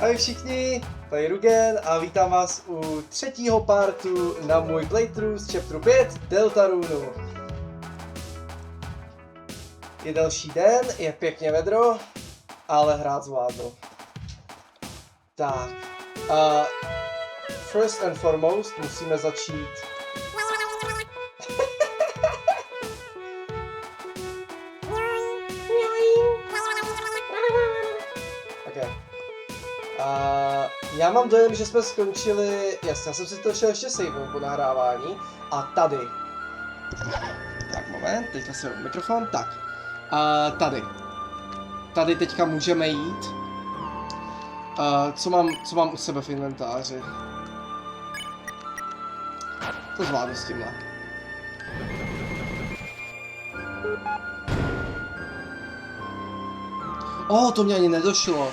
Ahoj všichni, tady je Rugen a vítám vás u třetího partu na můj playthrough z chapteru 5 Deltarunu. Je další den, je pěkně vedro, ale hrát zvládnu. Tak, first and foremost musíme začít. Já mám dojem, že jsme skončili, jasně, já jsem si to šel ještě savenout po nahrávání a tady. Tak moment, teďka si mikrofon, tak. Tady. Tady teďka můžeme jít. Co mám u sebe v inventáři? To zvládnu s tímhle. To mě ani nedošlo.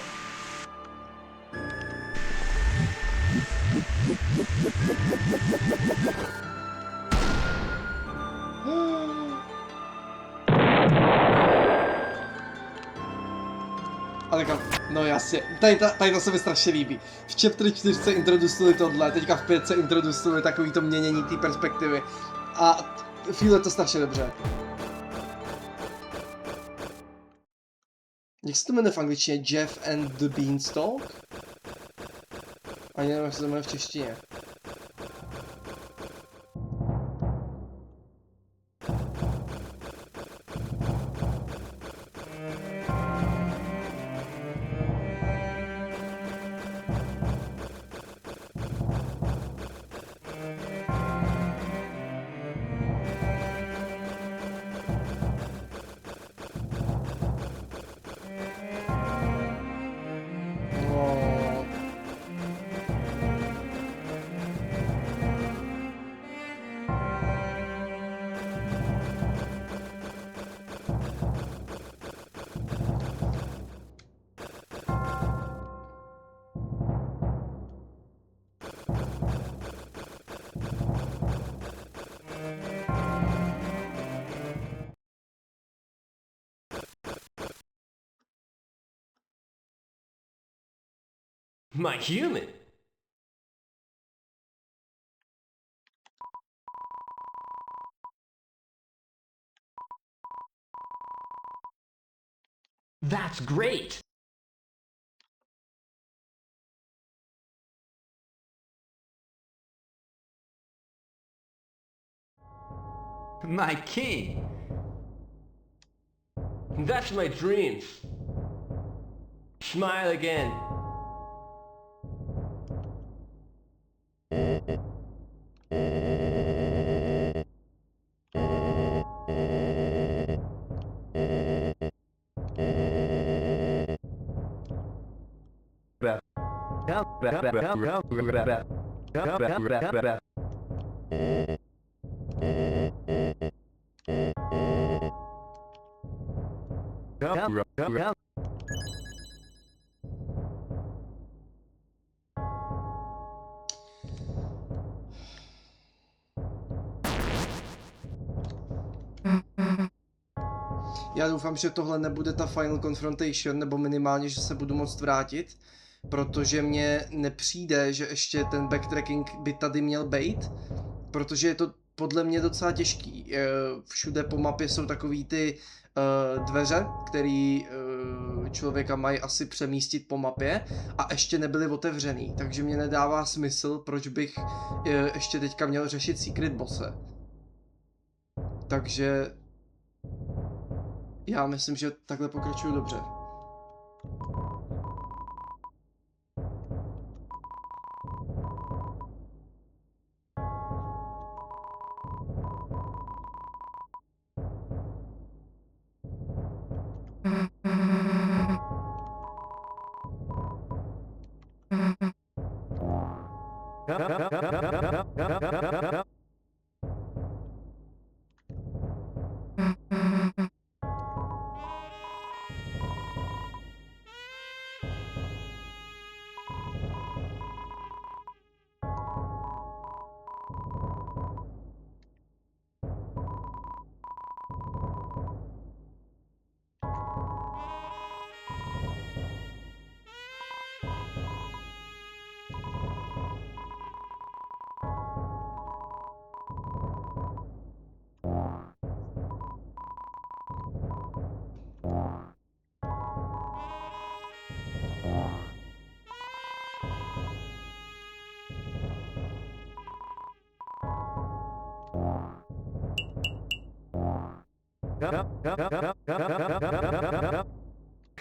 Ale no jasně, tady to se mi strašně líbí. V chapter 4 introducovali tohle, teďka v 5 introducovali takovýto měnění té perspektivy. A feeluje to strašně dobře. Jak se to jmenuje v angličtině? Jeff and the Beanstalk? Ani nevím, jak se to jmenuje v češtině. My human. That's great. My king. That's my dreams. Smile again. Já doufám, že tohle nebude ta final confrontation, nebo minimálně, že se budu moct vrátit, protože mně nepřijde, že ještě ten backtracking by tady měl být, protože je to podle mě docela těžký. Všude po mapě jsou takový ty dveře, který člověka mají asi přemístit po mapě a ještě nebyly otevřený, takže mě nedává smysl, proč bych ještě teďka měl řešit secret bosse. Takže já myslím, že takhle pokračuju dobře.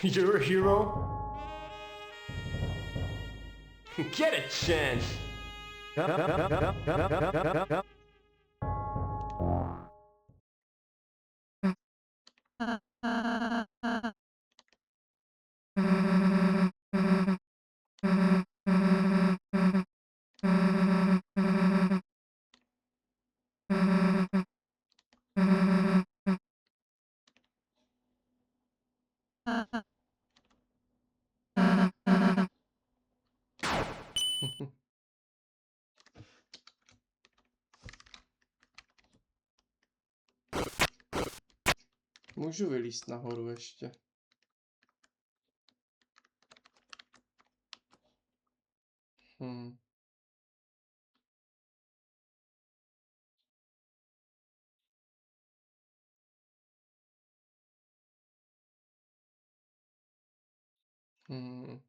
You're a hero? Get a chance! Můžu vylízt nahoru ještě. Hmm. Hmm.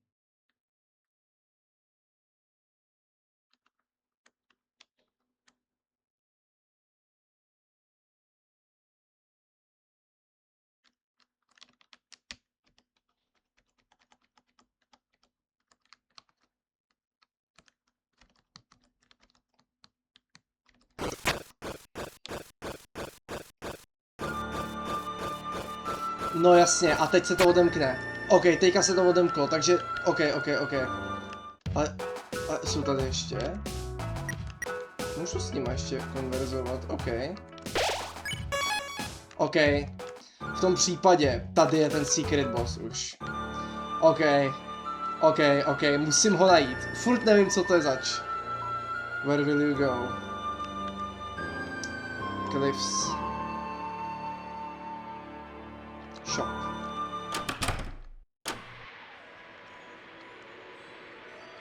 No jasně, a teď se to odemkne. OK, teďka se to odemklo, takže OK. Ale jsou tady ještě? Můžu s nima ještě konverzovat, OK. OK. V tom případě, tady je ten secret boss už. OK, musím ho najít. Furt nevím, co to je zač. Where will you go? Cliffs. Shop.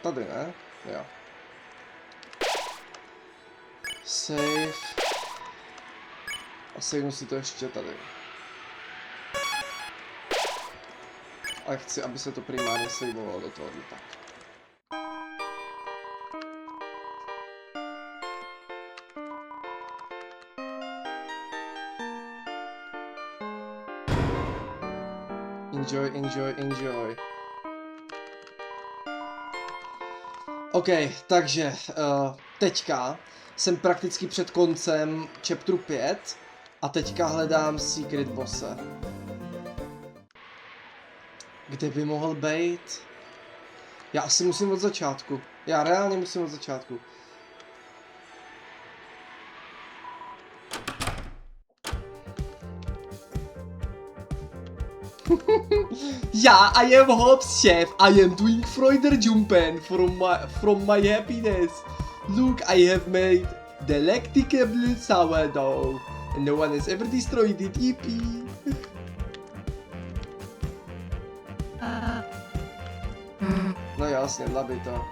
Tady ne? Jo. Save. A savenu si to ještě tady. Ale chci, aby se to primárně saveovalo do toho tak. Enjoy. OK, takže teďka jsem prakticky před koncem chapteru 5 a teďka hledám secret bosse. Kde by mohl být? Já asi musím od začátku. Já reálně musím od začátku. Yeah, I am Hobbs, chef. I am doing Freuder Jumpen from my happiness. Look, I have made delectable sourdough, and no one has ever destroyed it. Yippee! No jasně, by to.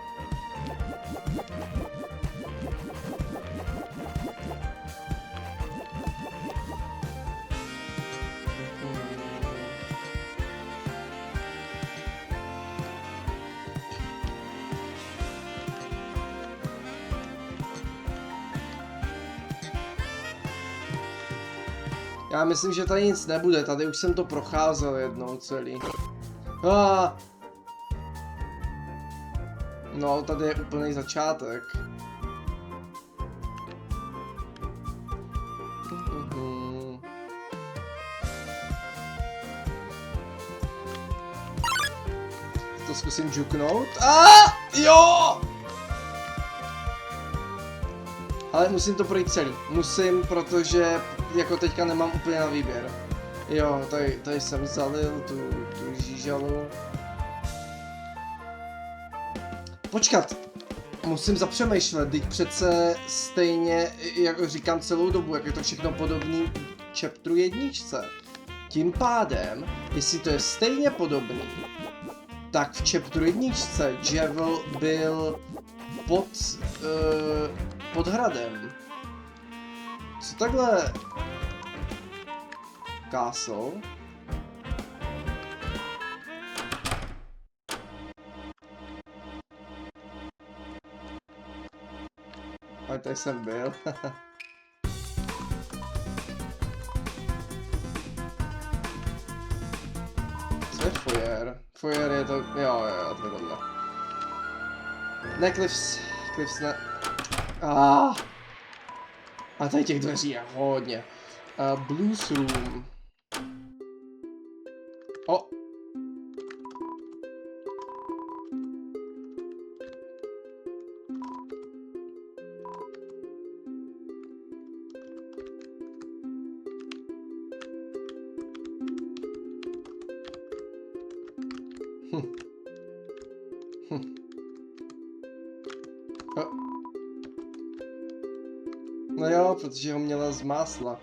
Já myslím, že tady nic nebude, tady už jsem to procházel jednou celý. No, tady je úplný začátek. To zkusím žuknout. Jo! Ale musím to projít celý. Musím, protože jako teďka nemám úplně na výběr. Jo, tady jsem zalil tu žížalu. Počkat, musím zapřemýšlet, teď přece stejně, jak říkám celou dobu, jak je to všechno podobný chapteru 1. Tím pádem, jestli to je stejně podobný, tak v chapteru 1 Javel byl pod hradem. Co takhle? Castle. Ale tady jsem byl. tohle. Ne, Cliffs ne. A tady těch dveří je hodně. Blues Room. O. No jo, protože ho měla z másla.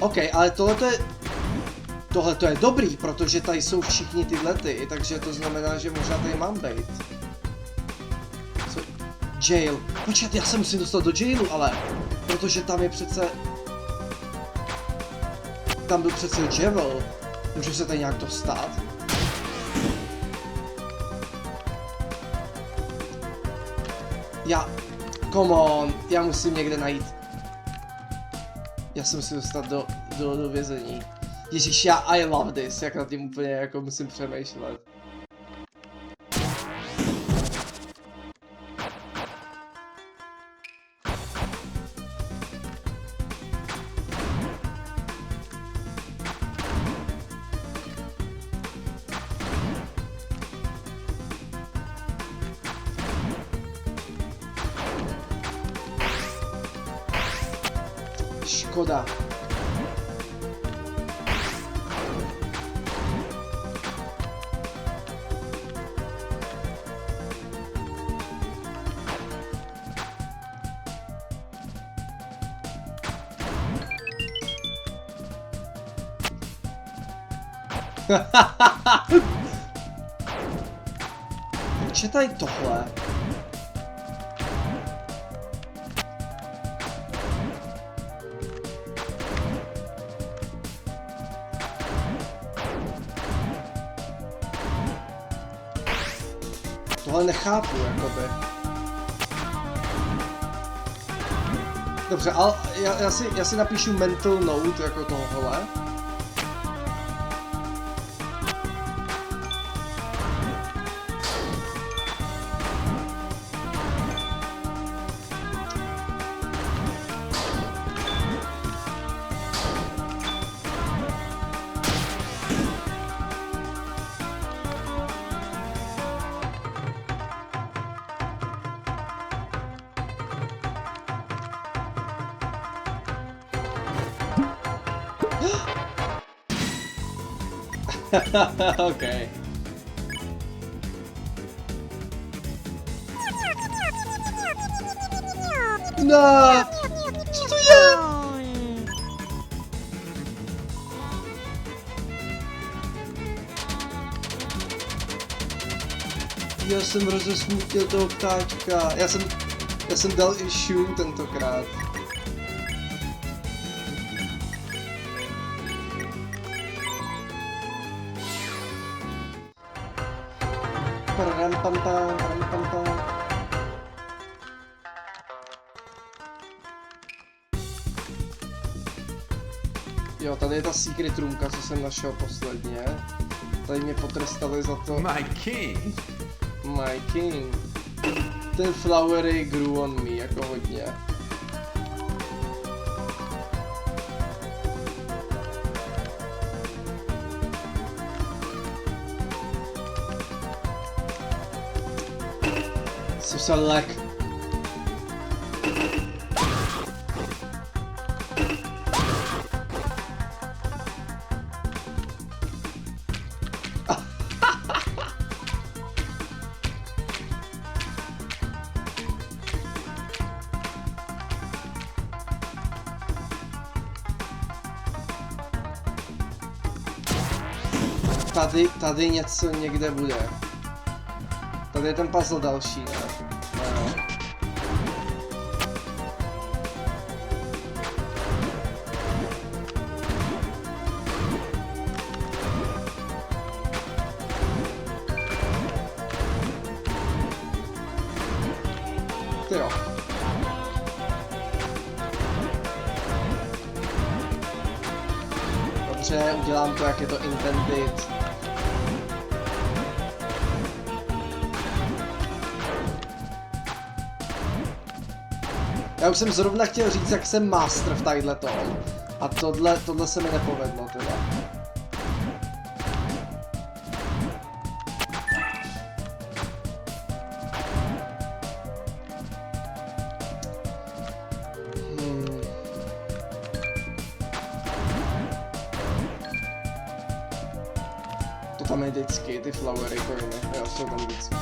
OK, ale tohle je dobrý, protože tady jsou všichni tyhle ty, takže to znamená, že možná tady mám být. Co? Jail. Počkat, já se musím dostat do jailu, ale. Protože tam je přece... Tam byl přece Javel. Můžu se tady nějak dostat? Come on, já musím někde najít. Já se musím dostat do vězení. Ježíš, I love this, jak nad tím úplně jako musím přemýšlet. Škoda. Proč je tady tohle? Tohle nechápu, jakoby. Dobře, ale já si napíšu mental note jako tohle. Okay. No! Co to je? Já jsem rozesmítil toho ptáčka. Já jsem dal issue tentokrát. Jo, tady je ta secret roomka, co jsem našel posledně. Tady mě potrestali za to. My king. My king. Ten flowery grew on me, jako hodně. Susalek. Tady něco někde bude. Tady je ten puzzle další, ne? No. Ty jo. dobře, udělám to, jak je to intended. Já už jsem zrovna chtěl říct, jak jsem master v tadyhle tom. A tohle se mi nepovedlo teda. To tam je vždycky, ty flowery, coiny, jo, jsou tam vždycky.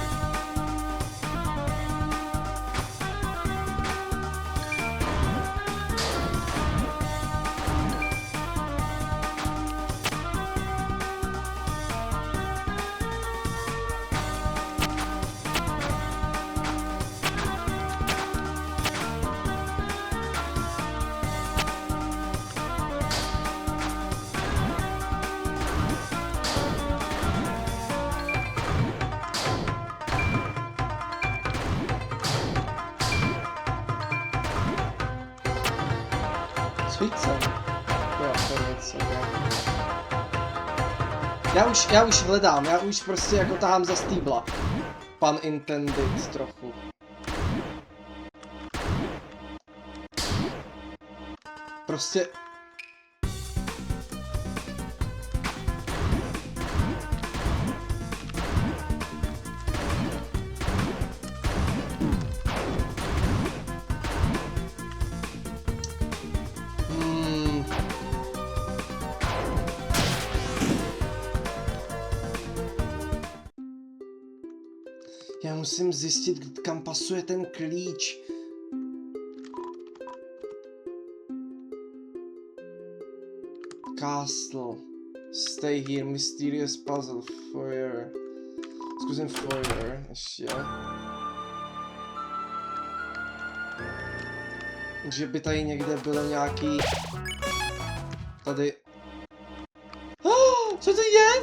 Svíce. Jo, to je nic, okay. Já už hledám, já už prostě jako tahám za stýbla. Pan intended trochu. Prostě... Já musím zjistit, kam pasuje ten klíč. Castle. Stay here. Mysterious puzzle. Foyer. Zkusím foyer ještě. Že by tady někde bylo nějaký... Tady... Co to je?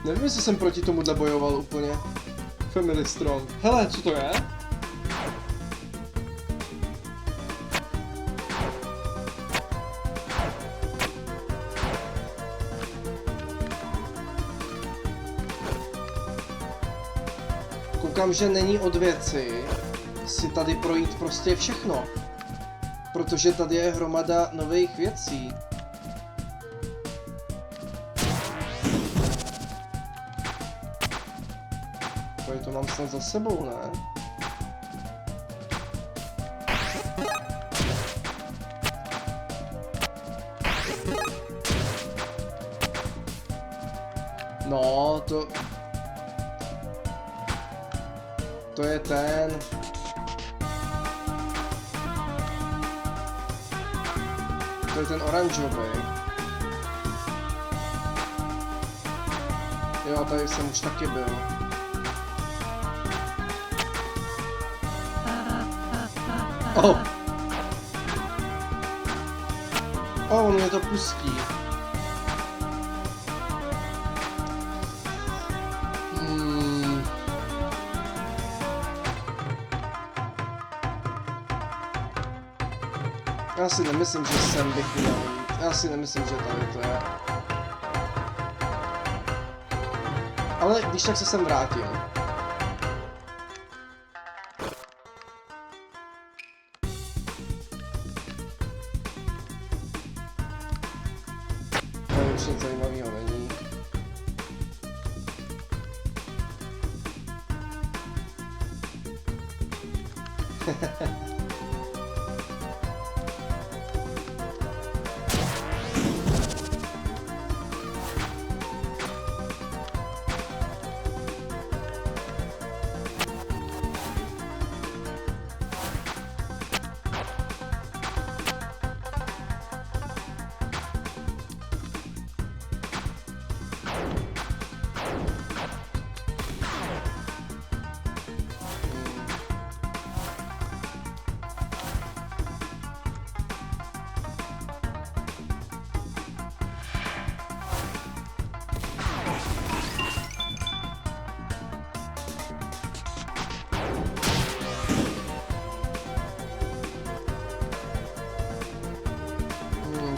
Nevím, jestli jsem proti tomu bojoval úplně. Family Strong. Hele, co to je? Koukám, že není od věci si tady projít prostě všechno. Protože tady je hromada nových věcí. To mám snad za sebou, ne? No, to je ten... To je ten oranžový. Jo, tady jsem už taky byl. Oh. On mě to pustí. Já si nemyslím, že sem bych měl jít. Já si nemyslím, že tady to je. Ale když tak se sem vrátím. Nic zajímavého není.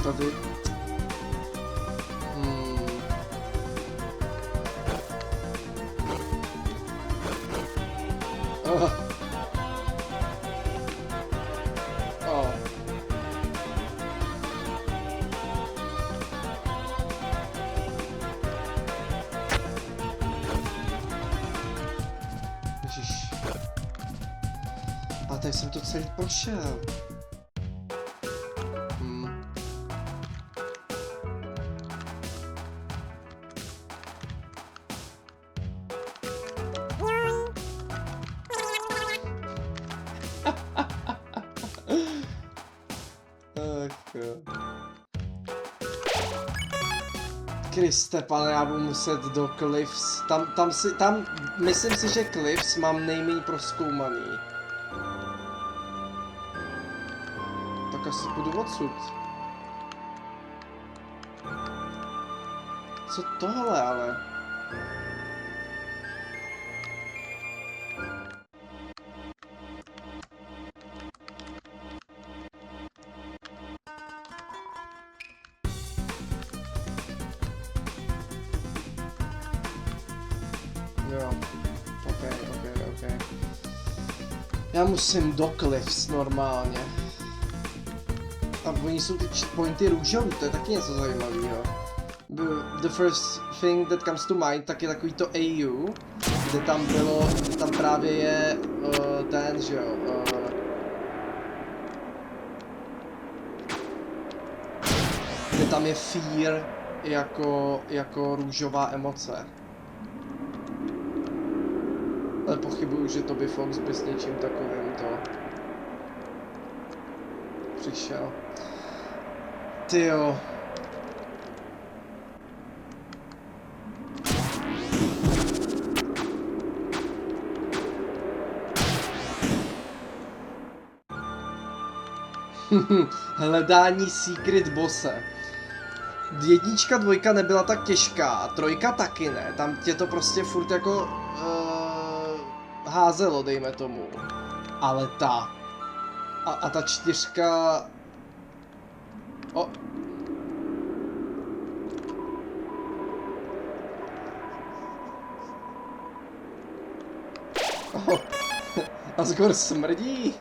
tady. Oh. Oh. Ježiš. A tady jsem to celý prošel. Kriste, pane, já budu muset do Cliffs. Tam, myslím si, že Cliffs mám nejméně prozkoumaný. Tak asi půjdu odsud. Co tohle ale? Jo, ok. Já musím do Cliffs normálně. A oni jsou ty checkpointy růžový, to je taky něco zajímavého. The first thing that comes to mind, tak je takový to AU, kde tam právě je ten, že jo, kde tam je fear jako růžová emoce. Ale pochybuju, že Toby Fox by s něčím takovým to přišel. Tyjo. Hledání secret bosse. Jednička, dvojka nebyla tak těžká, trojka taky ne, tam tě to prostě furt jako házelo, dejme tomu. Ale a ta čtyřka... Oh. Oh. Asgore smrdí.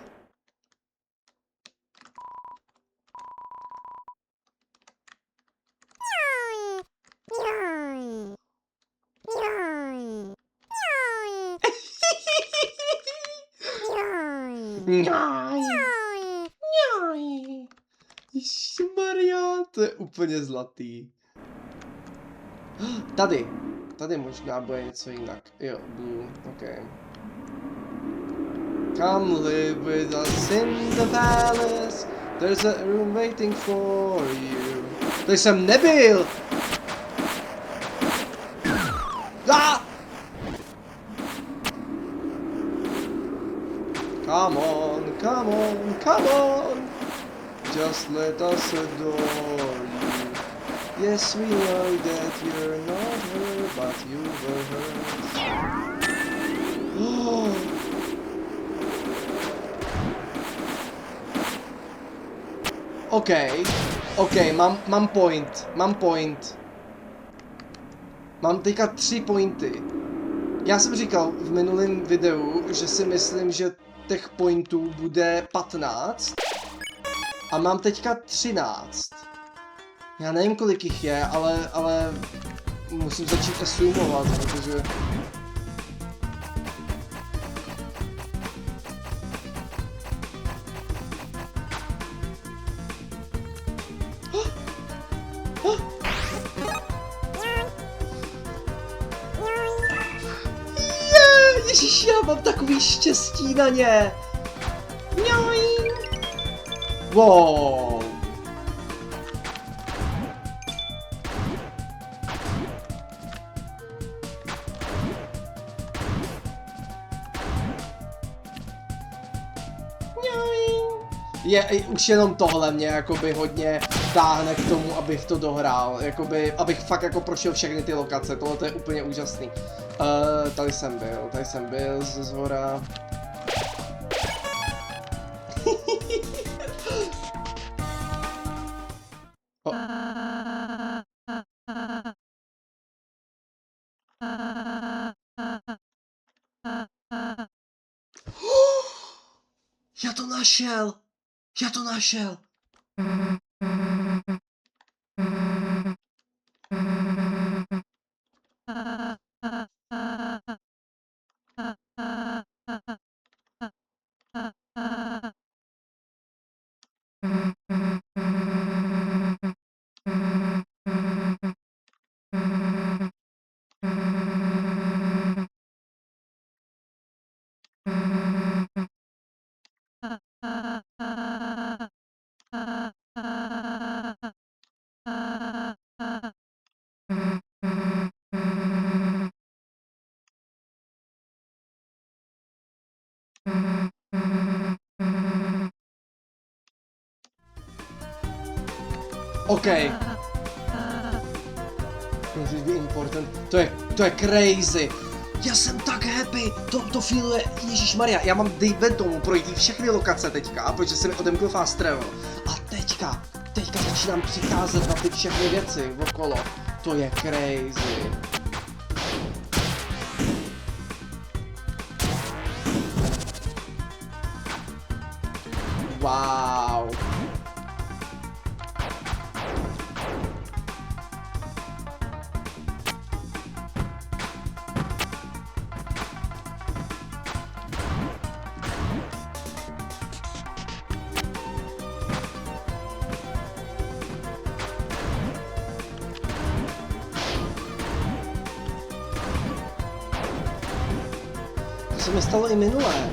Ježišmarja, to je úplně zlatý. Tady možná bude něco jinak. Jo, blue, ok. Come live with us in the palace. There's a room waiting for you. Tady jsem nebyl! Ah! Come on, come on, come on! Just let us adore you. Yes, we know that you're not her, but you were hers. Oh. OK, mám point. Mám teďka 3 pointy. Já jsem říkal v minulém videu, že si myslím, že těch pointů bude 15. A mám teďka 13. Já nevím, kolik jich je, ale musím začít asumovat, protože... Ježiš, já mám takový štěstí na ně! Wow! Už jenom tohle mě jakoby hodně táhne k tomu, abych to dohrál, jakoby, abych fakt jako prošel všechny ty lokace, tohle je úplně úžasný. Tady jsem byl ze zhora. Já to našel! Já to našel! OK. Must be important. To je crazy. Já jsem tak happy. To feeluje, ježišmarja, já mám dejme tomu projít všechny lokace teďka, protože se mi odemkl fast travel. A teďka začínám přicházet na ty všechny věci okolo. To je crazy. Wow. To se mi stalo i minulé.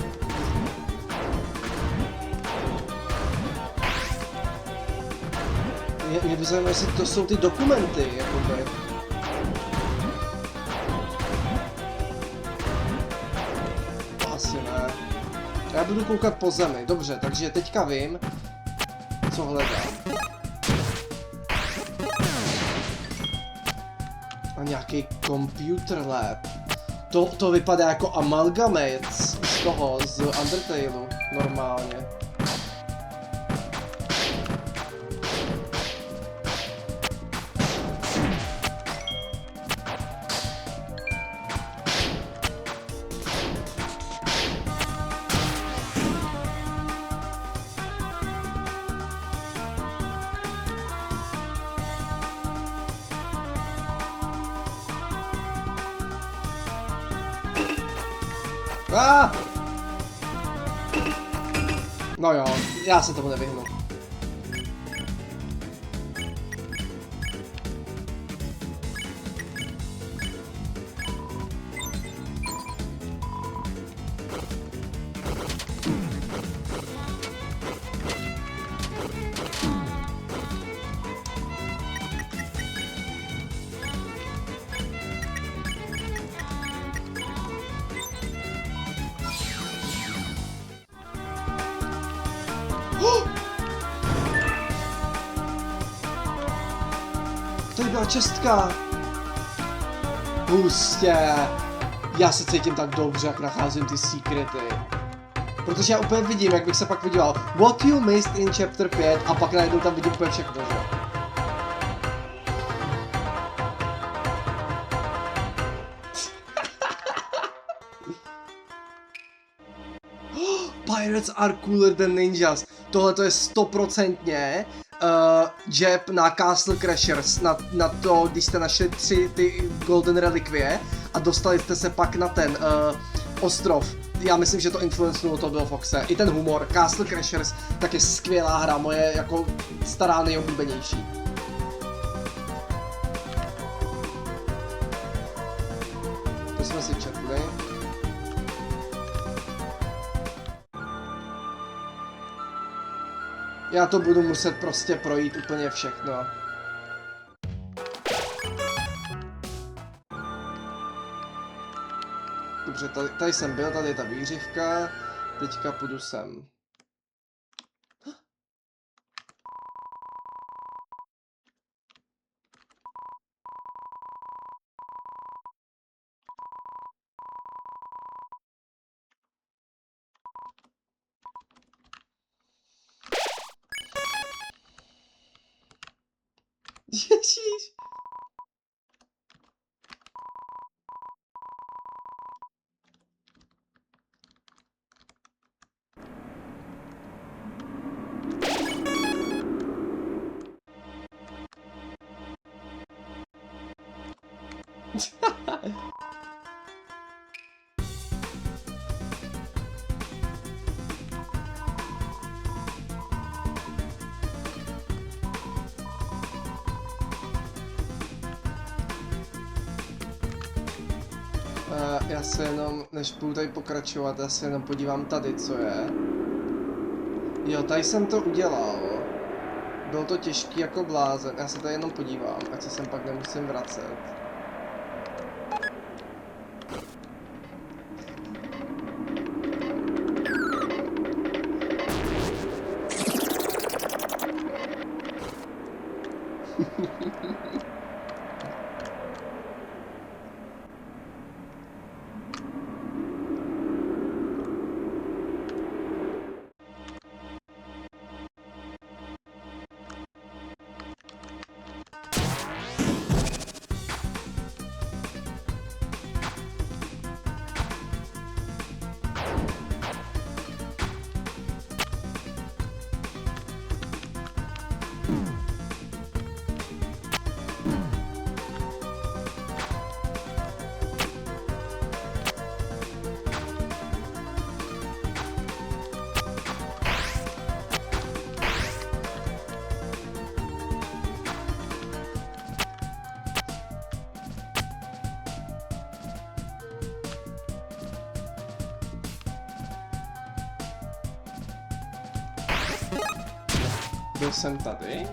Mě by zajímalo, jestli to jsou ty dokumenty, jakoby. Asi ne. Já budu koukat po zemi, dobře, takže teďka vím, co hledám. A nějaký computer lab. To vypadá jako amalgamate z toho, z Undertaleu, normálně. Ah! No jo, já se tomu nevyhnu. Tady byla čestka. Hustě. Já se cítím tak dobře, jak nacházím ty sekrety. Protože já úplně vidím, jak bych se pak podíval What you missed in chapter 5 a pak najednou tam vidím úplně všechno, že? Pirates are cooler than ninjas. Tohle to je 100% jab na Castle Crashers, na to, když jste našli 3 ty Golden Relikvie a dostali jste se pak na ten ostrov. Já myslím, že to influencnulo to do Foxe. I ten humor. Castle Crashers, tak je skvělá hra, moje jako stará nejoblíbenější. To jsme si četli. Já to budu muset prostě projít úplně všechno. Dobře, tady jsem byl, tady je ta výřivka. Teďka půjdu sem. Ježíš. Já se jenom, než budu tady pokračovat, já se jenom podívám tady, co je. Jo, tady jsem to udělal. Bylo to těžký jako blázen, já se tady jenom podívám, ať se sem pak nemusím vracet. Byl jsem tady.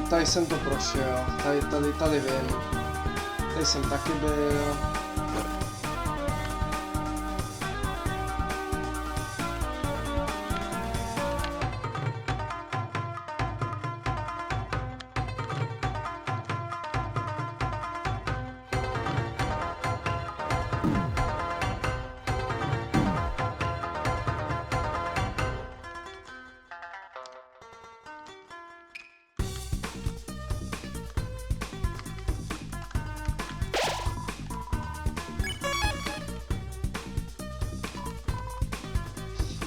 Tady jsem to prošel, tady vím. Tady jsem taky byl.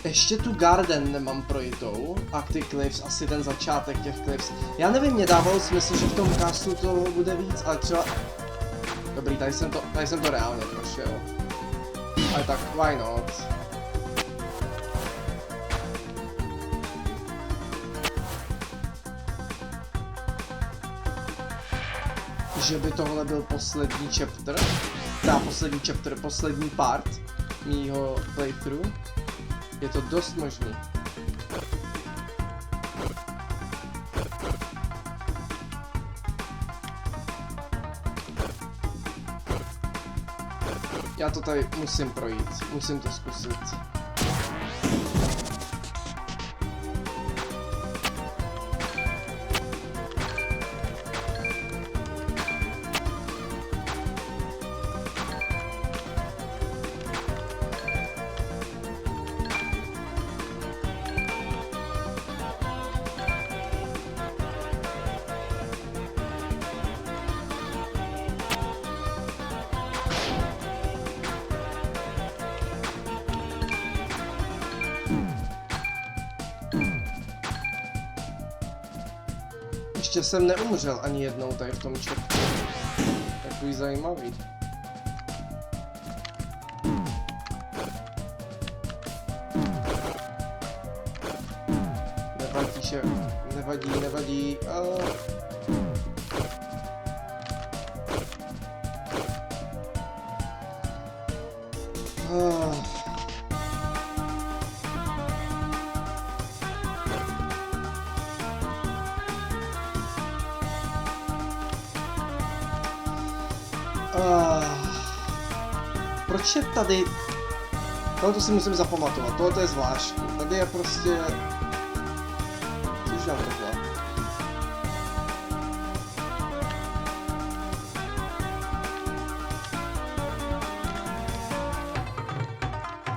Ještě tu Garden nemám projitou a ty Cliffs, asi ten začátek těch Cliffs. Já nevím, mě dávalo smysl, že v tom castu to bude víc, ale třeba... Dobrý, tady jsem to reálně prošel. Ale tak, why not? Že by tohle byl poslední chapter, poslední part mýho playthrough. Je to dost možný. Já to tady musím projít, musím to zkusit. Ještě jsem neumřel ani jednou tady v tom chapteru. Takový zajímavý. Nevadí, že... Nevadí. Proč je tady... Tohle si musím zapamatovat, tohle je zvláštní. Tady je prostě... Což dám tohle?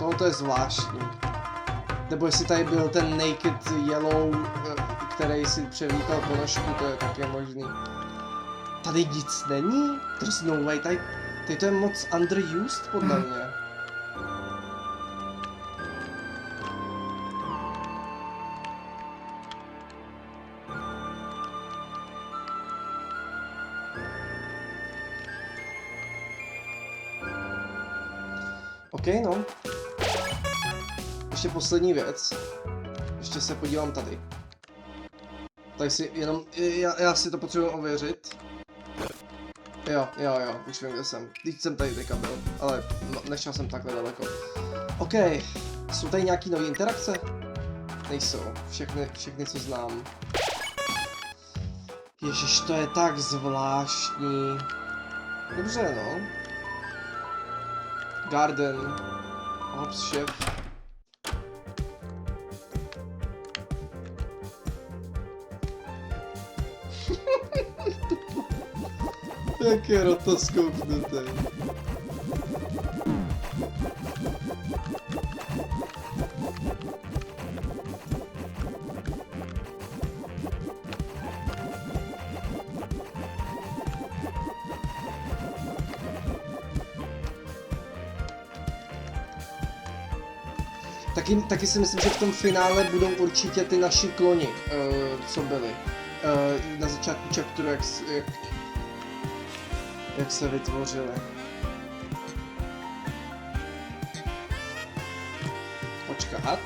Tohle je zvláštní. Nebo jestli tady byl ten Naked Yellow, který si převlíkal ponožku, to je také možný. Tady nic není? There's no way, tady to je moc underused podle mě. OK, no. Ještě poslední věc. Ještě se podívám tady. Tady si jenom, já si to potřebuji ověřit. Jo, už vím, kde jsem. Teď jsem tady teďka byl, ale nešel jsem takhle daleko. OK, jsou tady nějaký nové interakce? Nejsou, všechny co znám. Ježiš, to je tak zvláštní. Dobře, no. Garden. Hops, šef. Jak je rotoskoupnutý. Taky si myslím, že v tom finále budou určitě ty naši kloni, co byli. Na začátku chapteru, jak se vytvořili. Počkat.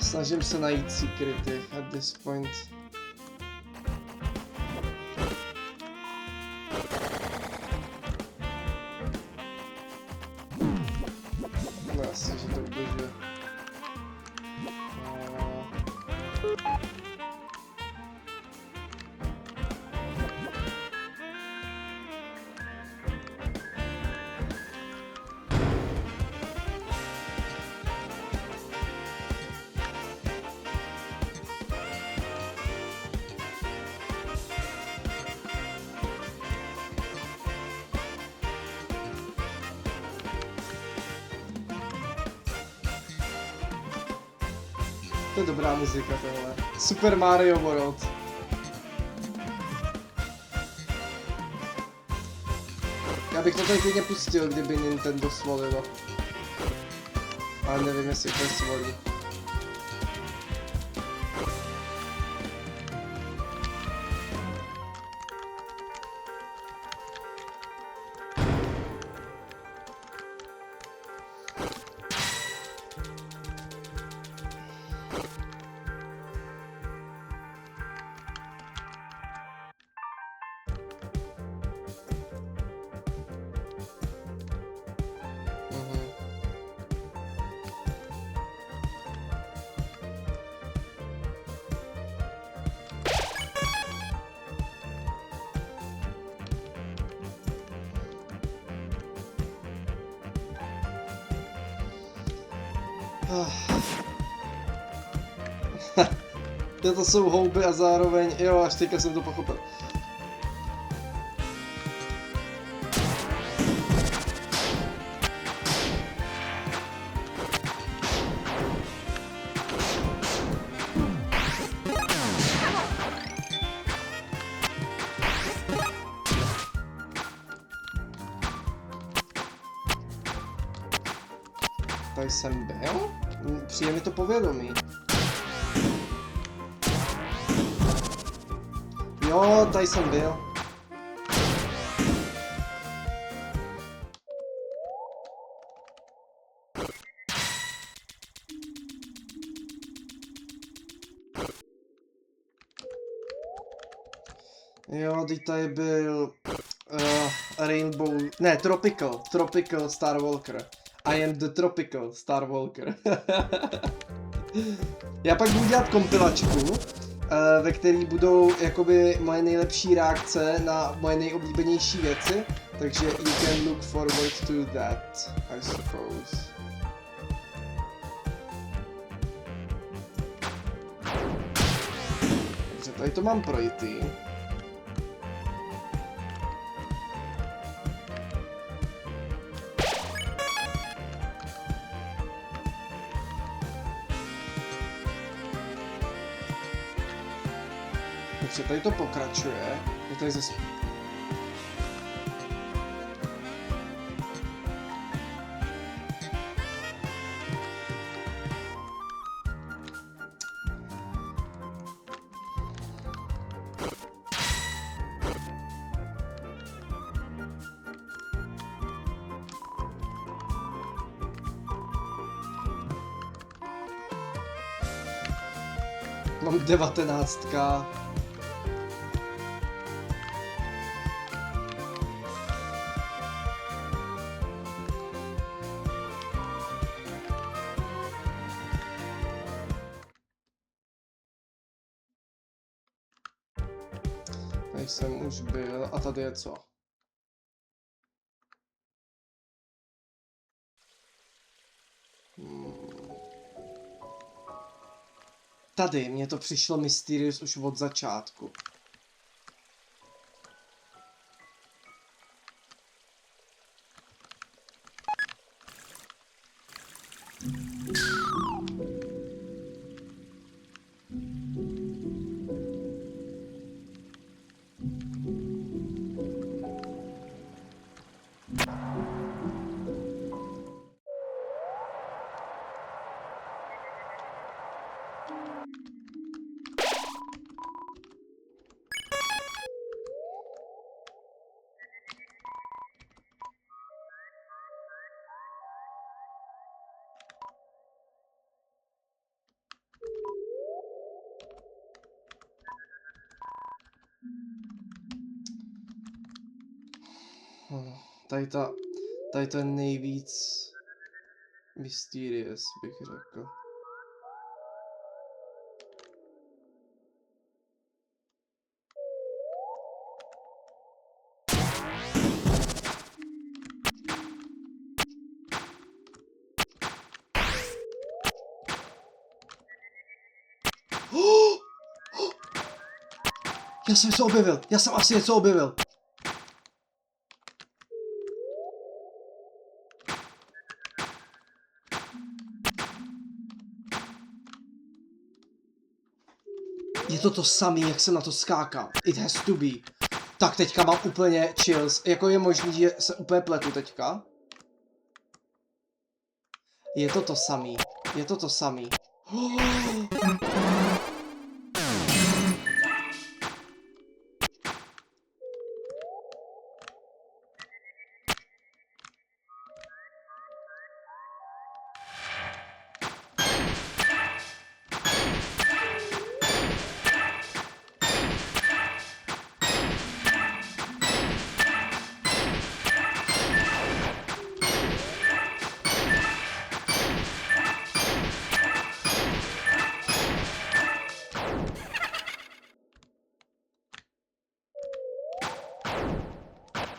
Snažím se najít secrety at this point. No jasně, že to udržuje. To je dobrá muzika tohle. Super Mario World. Já bych to tady klidně pustil, kdyby Nintendo svolilo. Ale nevím, jestli to svolí. To jsou houby a zároveň, jo, až teďka jsem to pochopil. Tady jsem byl? Přijde mi to povědomí. Jo, tady jsem byl. Jo, teď tady byl Rainbow, ne, Tropical Star Walker. I am the Tropical Star Walker. Já pak budu dělat kompilačku, ve který budou jakoby moje nejlepší reakce na moje nejoblíbenější věci, takže you can look forward to that, I suppose. Takže tady to mám projitý. Takže tady to pokračuje. Je tady zase... Mám 19. Tady jsem už byl a tady je co? Tady mně to přišlo mysterious už od začátku. Tady to je nejvíc mysterious, bych řekl. Já jsem něco objevil, já jsem asi něco objevil. Je to samý, jak jsem na to skákal. It has to be. Tak teďka mám úplně chills. Jako je možný, že se úplně pletu teďka. Je to samý. Je to samý.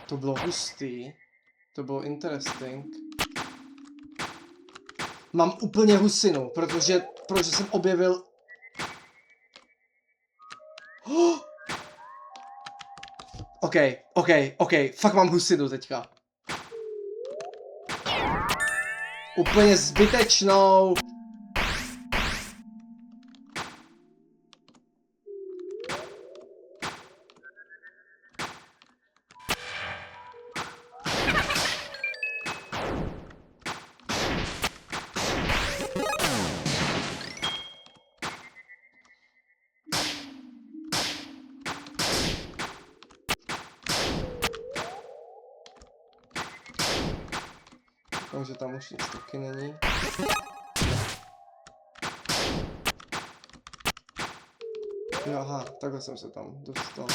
To bylo hustý. To bylo interesting. Mám úplně husinu, protože jsem objevil... OK, fakt mám husinu teďka. Úplně zbytečnou. Takže tam už nic taky není. Jo, aha, takhle jsem se tam dostal.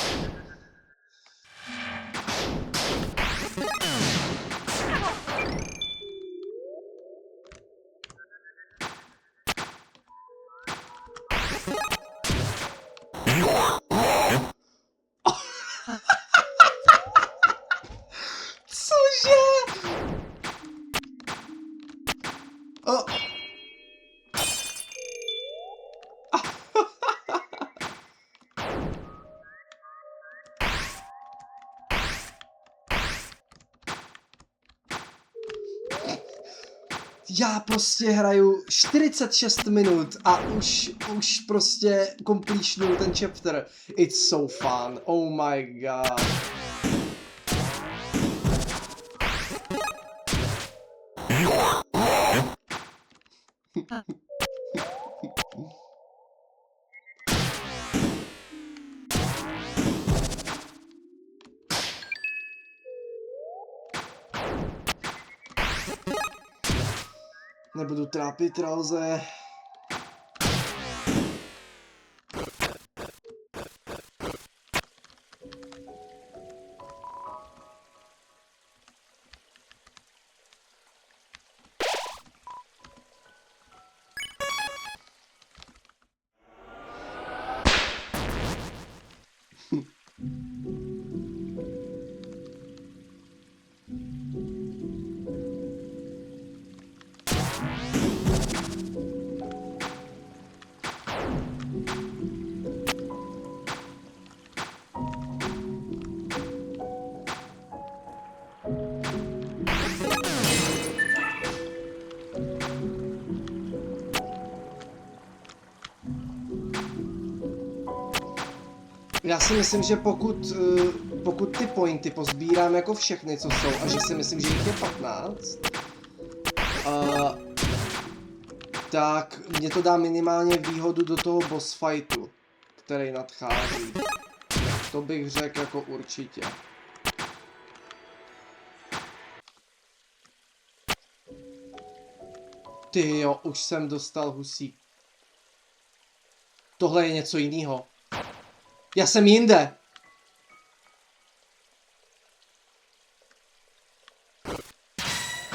Já prostě hraju 46 minut a už prostě completionuju ten chapter. It's so fun. Oh my god. Nebudu trápit Ralze. Já si myslím, že pokud ty pointy pozbírám jako všechny, co jsou, a že si myslím, že jich je 15, tak mě to dá minimálně výhodu do toho boss fightu, který nadchází. To bych řekl jako určitě. Ty jo, už jsem dostal husík. Tohle je něco jiného. Já jsem jinde.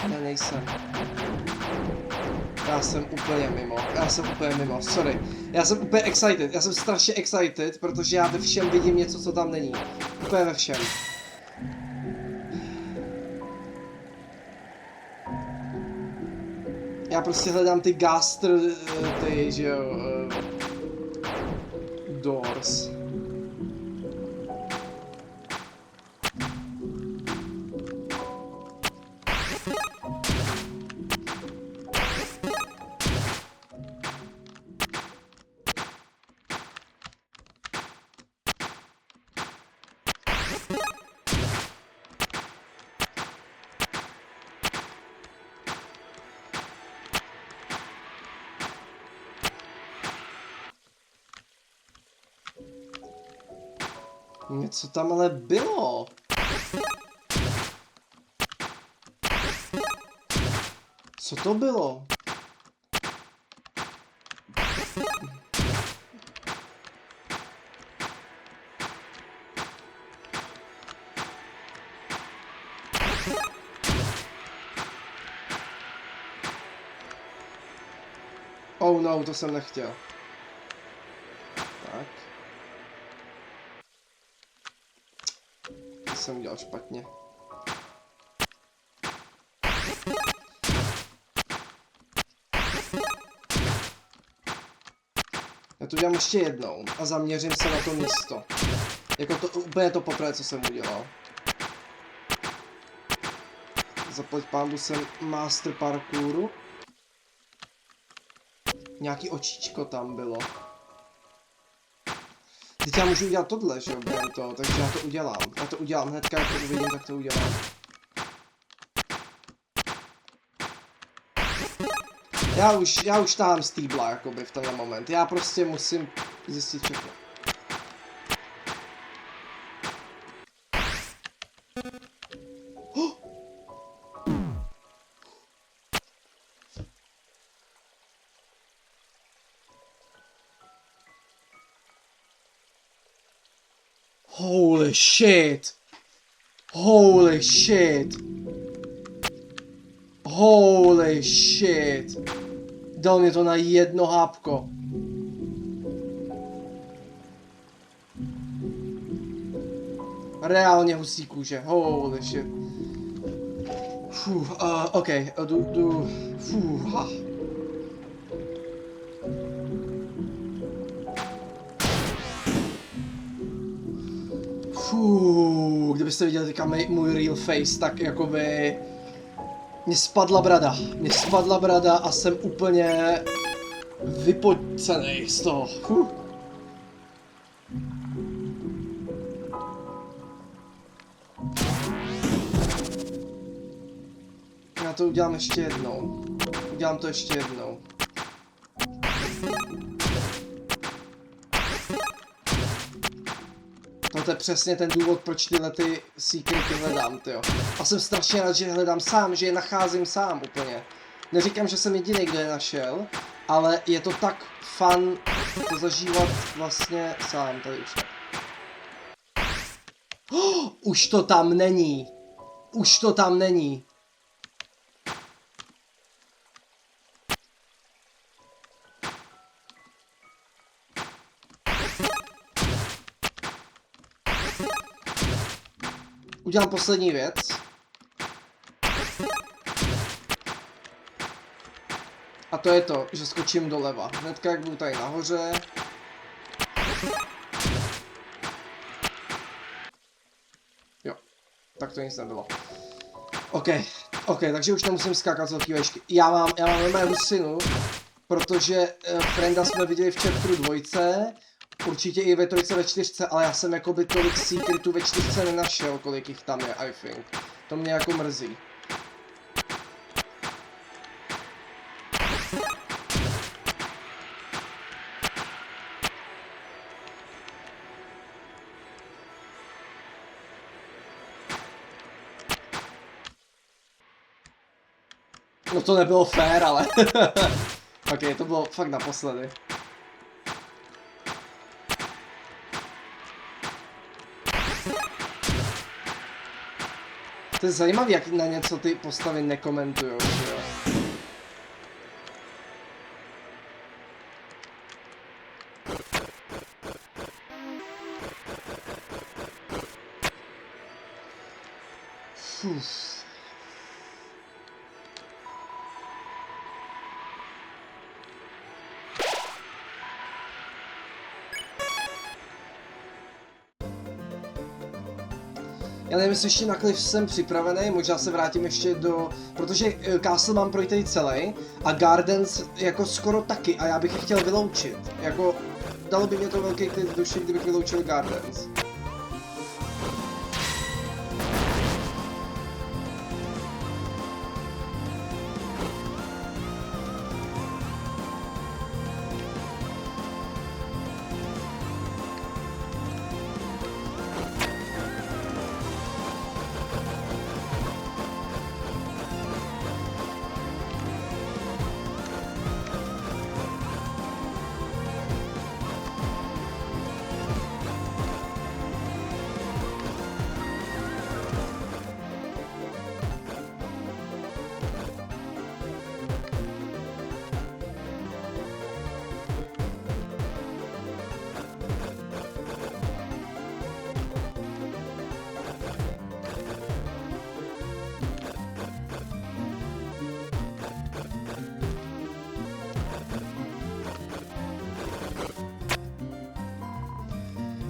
Ne, nejsem. Já jsem úplně mimo, sorry. Já jsem úplně excited, já jsem strašně excited, protože já ve všem vidím něco, co tam není. Úplně ve všem. Já prostě hledám ty gaster, ty, že jo, doors. Něco tam ale bylo. Co to bylo? Oh no, to jsem nechtěl. Tak. To jsem udělal špatně. Já to udělám ještě jednou a zaměřím se na to místo. Jako to úplně to poprvé, co jsem udělal. Zaplať pánbu jsem master parkouru. Nějaký očičko tam bylo. Teď já můžu udělat tohle, že jo, během toho, takže já to udělám. Já to udělám hnedka, jak to uvidím, tak to udělám. Já už tahám stýbla, jakoby, v tenhle moment. Já prostě musím zjistit všechno. Oh! Holy shit! Holy shit! Holy shit! Dal mě to na jedno hápko. Reálně husí kůže. Holy shit. OK, ha. Kdybyste viděli teďka můj real face, tak jakoby... Mně spadla brada a jsem úplně vypocenej z toho. Já to udělám ještě jednou. Udělám to ještě jednou. To je přesně ten důvod, proč tyhle ty secrety hledám, tyjo. A jsem strašně rád, že hledám sám, že je nacházím sám úplně. Neříkám, že jsem jediný, kdo je našel, ale je to tak fun to zažívat vlastně sám, tady už ne. Už to tam není. Už to tam není. Udělám poslední věc. A to je to, že skočím doleva. Hnedka jak budu tady nahoře. Jo, tak to nic nebylo. OK, takže už nemusím skákat z velký vejšky. Já mám normálně husinu, protože Frenda jsme viděli v chapteru 2, určitě i ve 3, ve 4, ale já jsem jakoby tolik secretů ve 4 nenašel, kolik jich tam je, I think. To mě jako mrzí. No to nebylo fair, ale... OK, to bylo fakt naposledy. To je zajímavé, jak na něco ty postavy nekomentujou, že jo? Já nevím, jestli ještě na Cliff jsem připravený, možná se vrátím ještě do... Protože Castle mám projít celý a Gardens jako skoro taky a já bych je chtěl vyloučit. Jako, dalo by mě to velký klid v duši, kdybych vyloučil Gardens.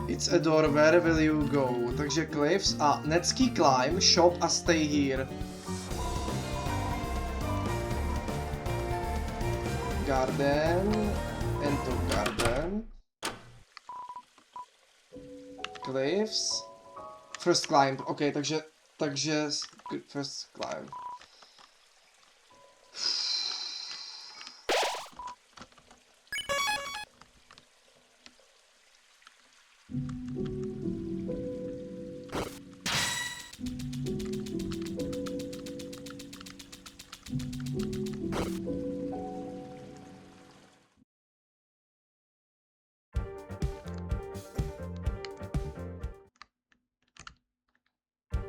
It's a door, where will you go? Takže Cliffs a Netský climb, shop a stay here. Garden, enter garden. Cliffs. First climb, OK, takže first climb.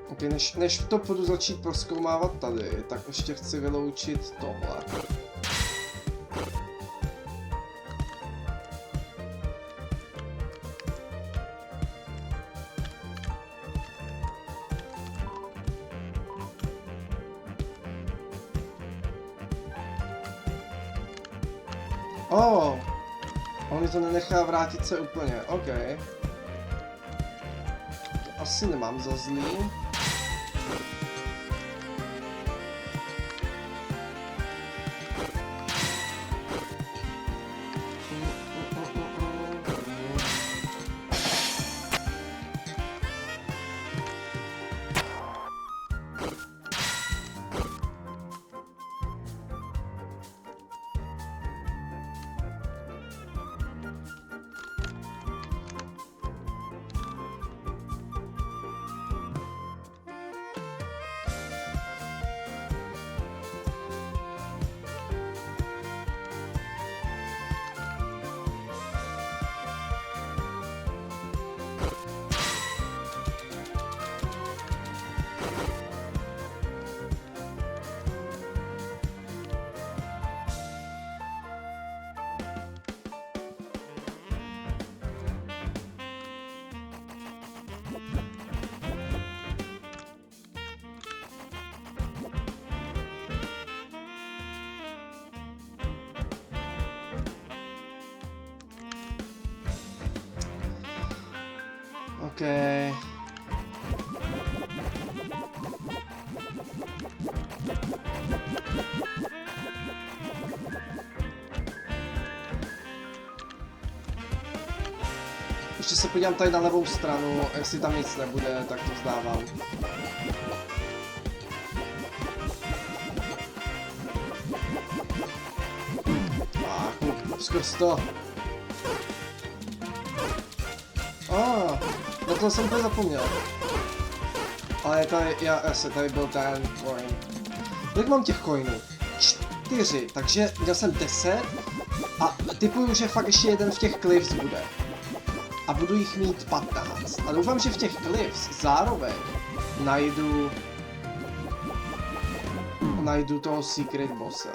OK, než to budu začít prozkoumávat tady, tak ještě chci vyloučit tohle. Oh, on mi to nenechá vrátit se úplně, OK. To asi nemám za zlý. OK. Ještě se podívám tady na levou stranu, jestli tam nic nebude, tak to vzdávám. Skrz to. Na to jsem to zapomněl. Ale tady, tady byl ten coin. Kolik mám těch coinů? 4, takže měl jsem 10 a typuju, že fakt ještě jeden v těch cliffs bude. A budu jich mít 15. A doufám, že v těch cliffs zároveň najdu toho secret bosse.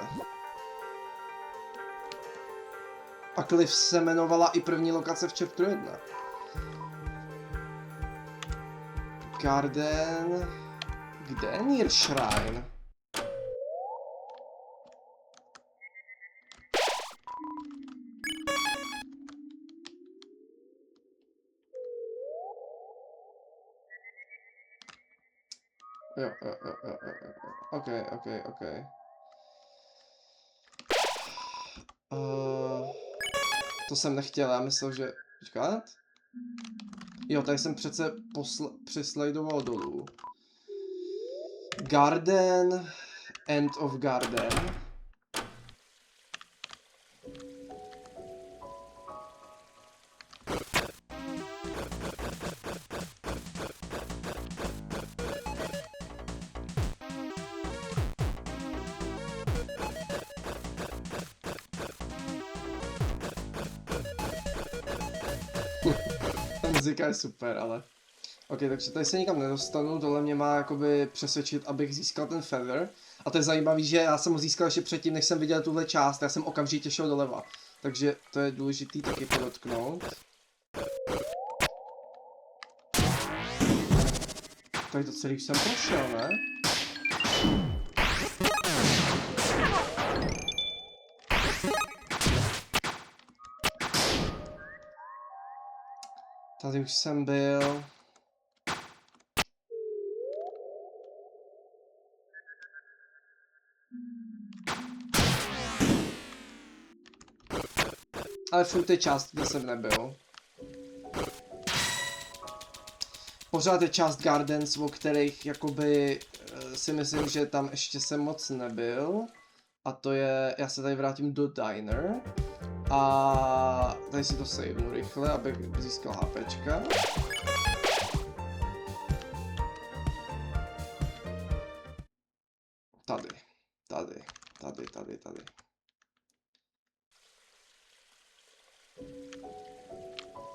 A cliff se jmenovala i první lokace v chapteru 1. Garden... Kde je Near Shrine? Jo. OK. To jsem nechtěl, já myslel, že... Počkat. Jo, tady jsem přece přislajdoval dolů. Garden... End of Garden. Muzika je super, ale... Ok, takže tady se nikam nedostanu, tohle mě má jakoby přesvědčit, abych získal ten feather. A to je zajímavý, že já jsem ho získal ještě předtím, než jsem viděl tuhle část, já jsem okamžitě šel doleva. Takže to je důležitý taky podotknout. Tady to celý už jsem prošel, ne? Tady už jsem byl. Ale furt té část, kde jsem nebyl. Pořád je část Gardens, o kterých jakoby si myslím, že tam ještě jsem moc nebyl. A to je, já se tady vrátím do Diner. A tady si to savenu rychle, abych získal HPčka. Tady.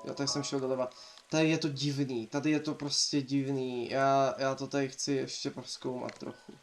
Jo, tady jsem šel doleva. Tady je to divný, tady je to prostě divný. Já to tady chci ještě prozkoumat trochu.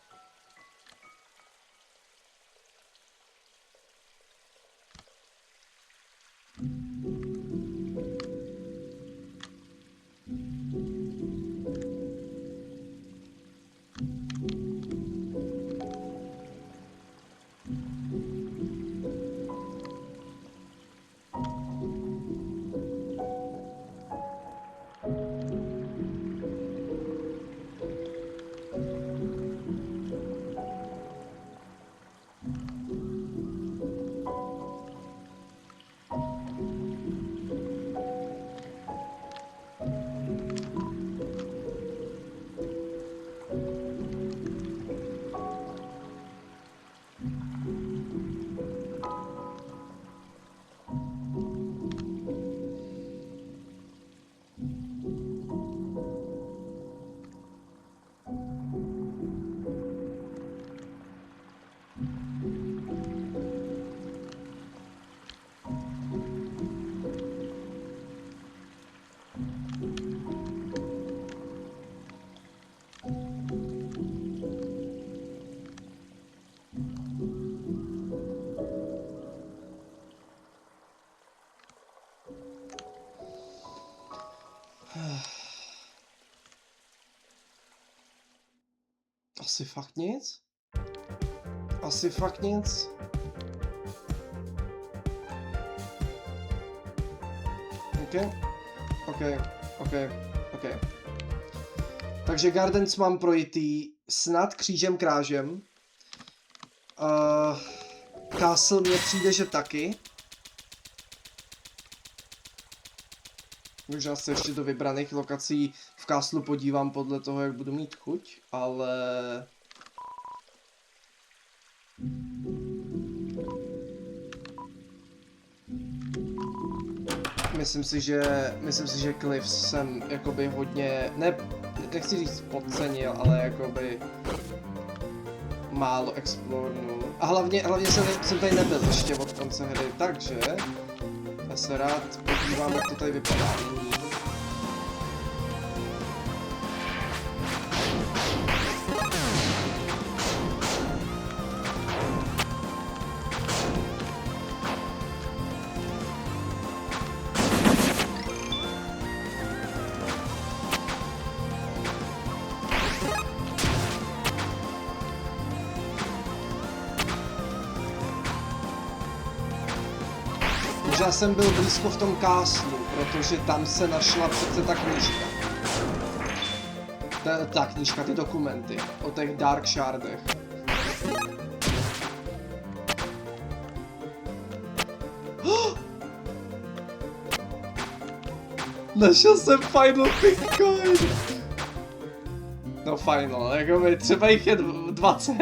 Asi fakt nic? Asi fakt nic? OK. OK. Takže Gardens mám projitý snad křížem krážem. Castle mně přijde, že taky. Možná se ještě do vybraných lokací v Castlu podívám podle toho, jak budu mít chuť, ale... Myslím si, že Cliffs jsem jakoby hodně, nechci říct podcenil, ale jakoby málo explornul. A hlavně jsem tady nebyl ještě od konce hry, takže já se rád podívám, jak to tady vypadá nyní. Já jsem byl blízko v tom Castlu, protože tam se našla přece ta knížka. Ta knížka, ty dokumenty o těch Dark Shardech. Našel jsem Final Bitcoin! No final, jakoby třeba jich je 20.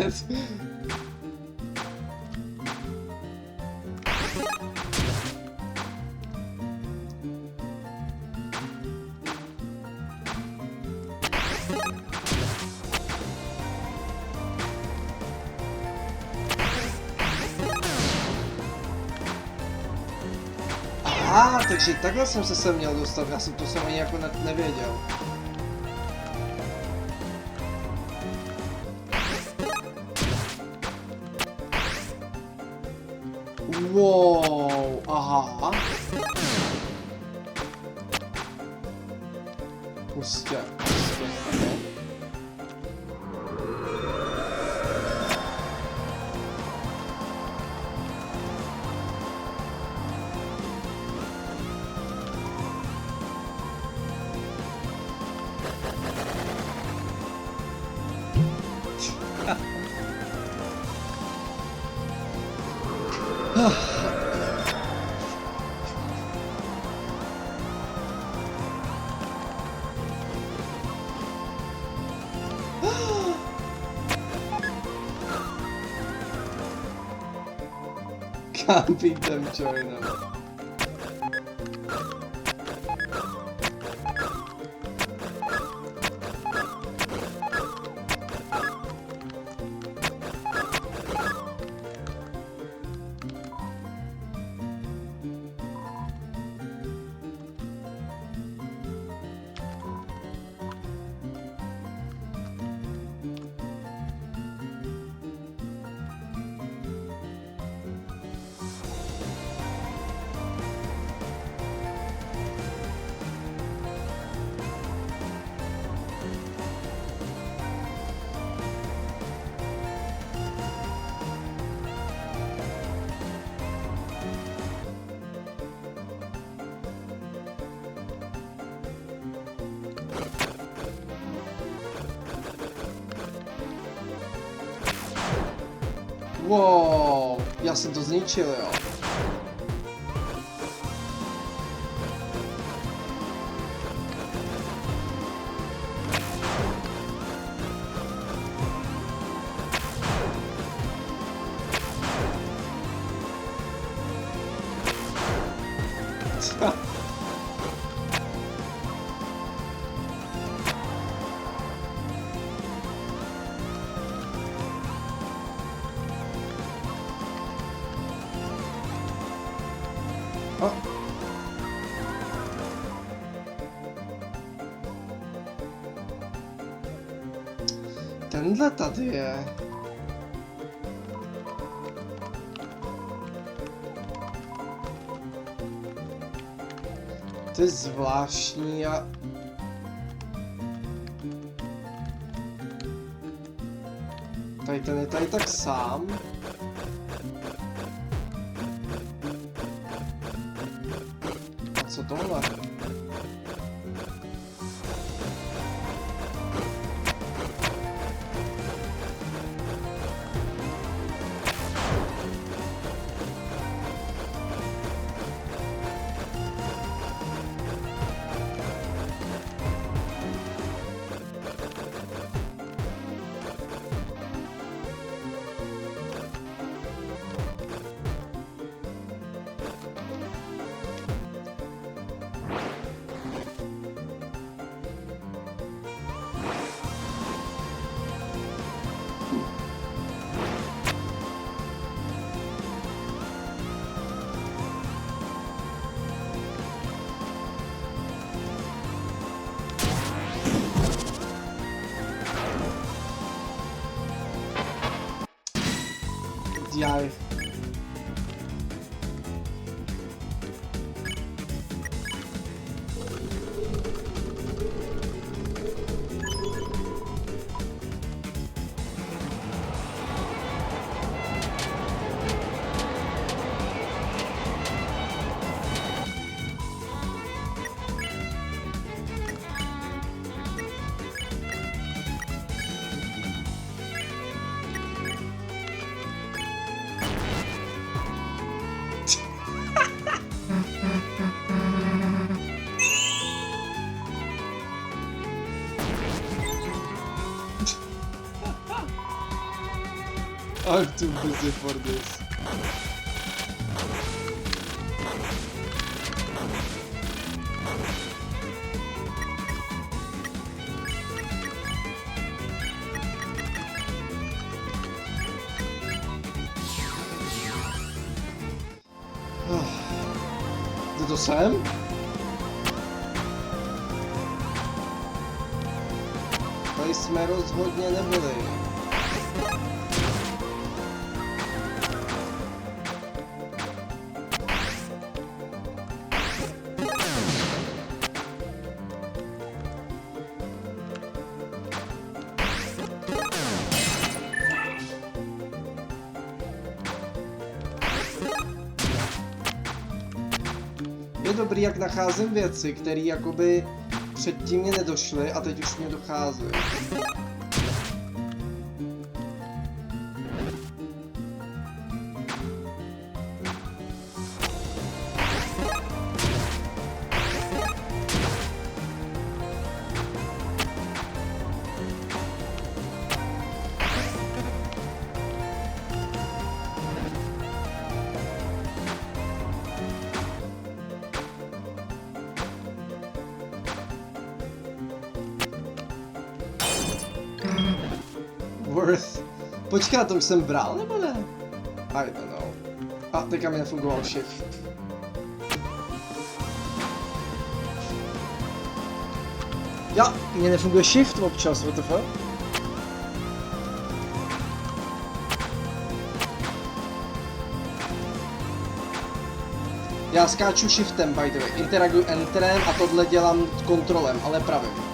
Takže takhle jsem se sem měl dostat, já jsem to jsem ani jako nevěděl. Wow, aha. Pustě. Can't beat them, China. Wow, já jsem to zničil, jo. Tenhle tady je. To je zvláštní a... Tady ten je tady tak sám. A co tohle? Jaj. I'm too busy for this. Jde to sem? Tady jsme rozhodně nebyli. Je dobrý, jak nacházím věci, které jakoby předtím mě nedošly a teď už mě dochází. Worth. Počkat, to už jsem bral, nebo ne? I don't know. A teďka mi nefungoval shift. Ja, mně nefunguje shift občas, what the fuck? Já skáču shiftem, by the way. Interaguji enterem a tohle dělám kontrolem, ale pravým.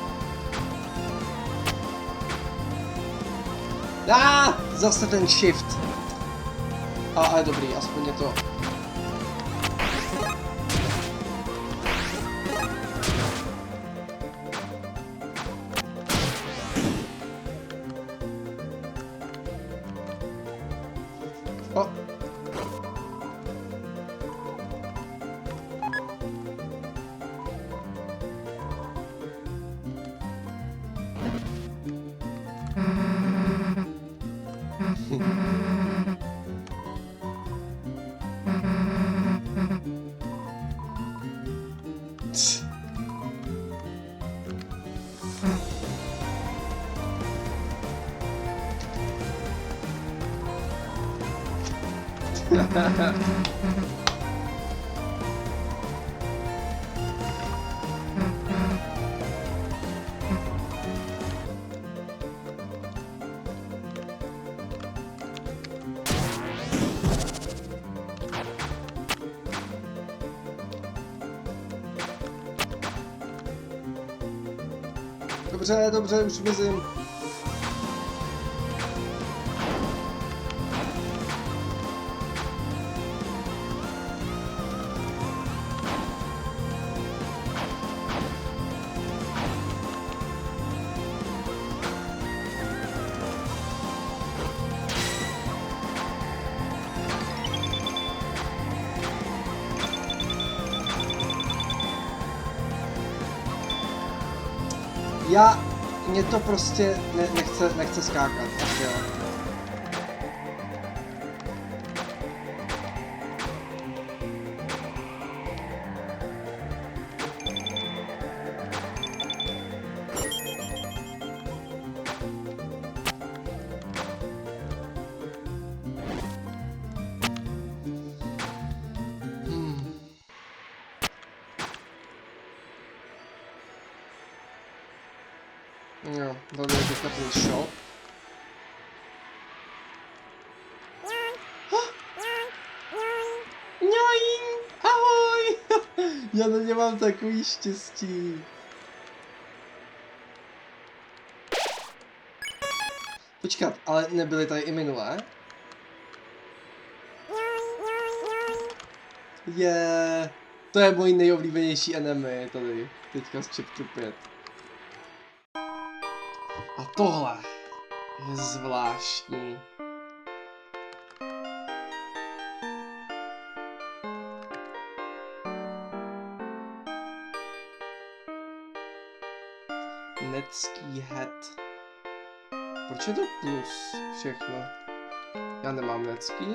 Zase ten shift. A je dobrý, aspoň je to. O. Dobře, dobře, už mizím. Mě to prostě nechce skákat, tak jo. Jo, tady je teďka ten shop. Já na ně mám takový štěstí. Počkat, ale nebyly tady i minulé? To je můj nejoblíbenější enemy tady, teďka z chapter 5. A tohle je zvláštní. Netský head. Proč je to plus všechno? Já nemám netský.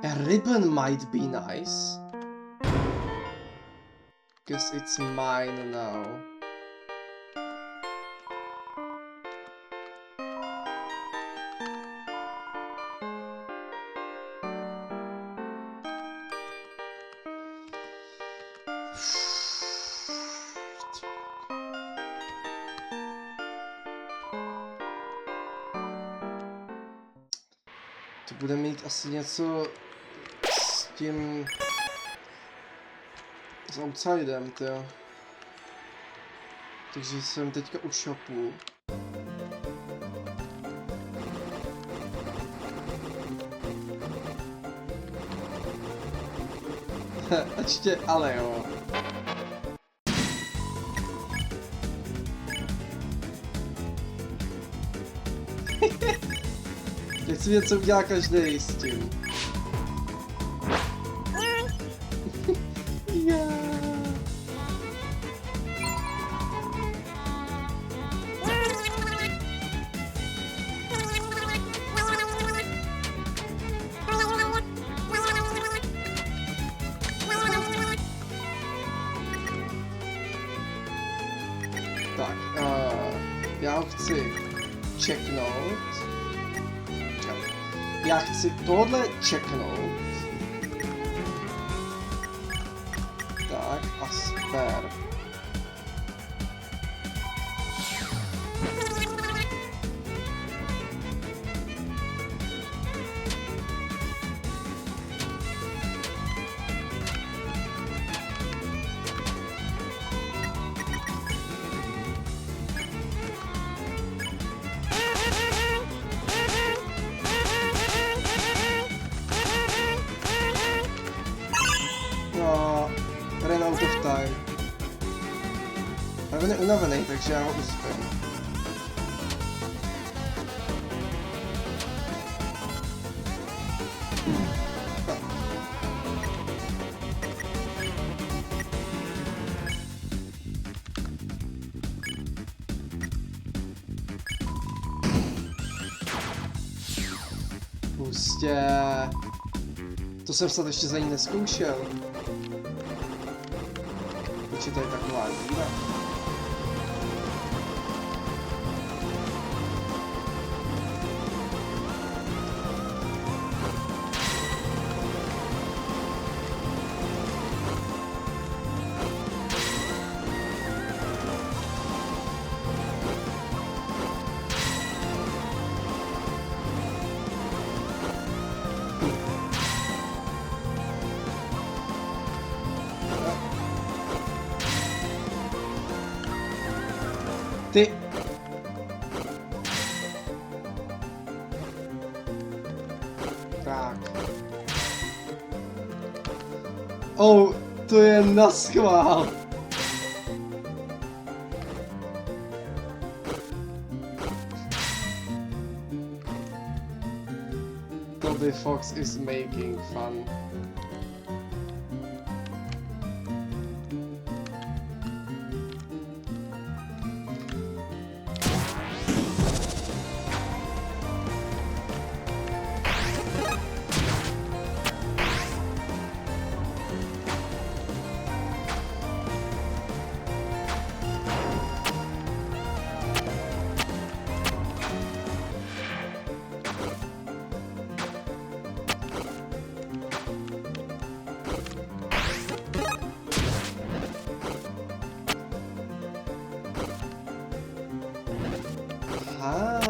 A ribbon might be nice. Guess it's mine now. To bude mít asi něco s tím... s Outsidem, tyjo. Takže jsem teďka u shopu. Ještě, ale jo. Teď si něco udělá každý s tím. Tak, já ho chci checknout. Já chci tohle checknout. Tak, a spare. Ran out of time. Ale on je unavený, takže já ho uspím. Pustě. To jsem snad ještě za ní neskoušel. Proč je tady taková díra? Ty... Tak. Oh, to je naschvál. Toby Fox is making fun. Aha.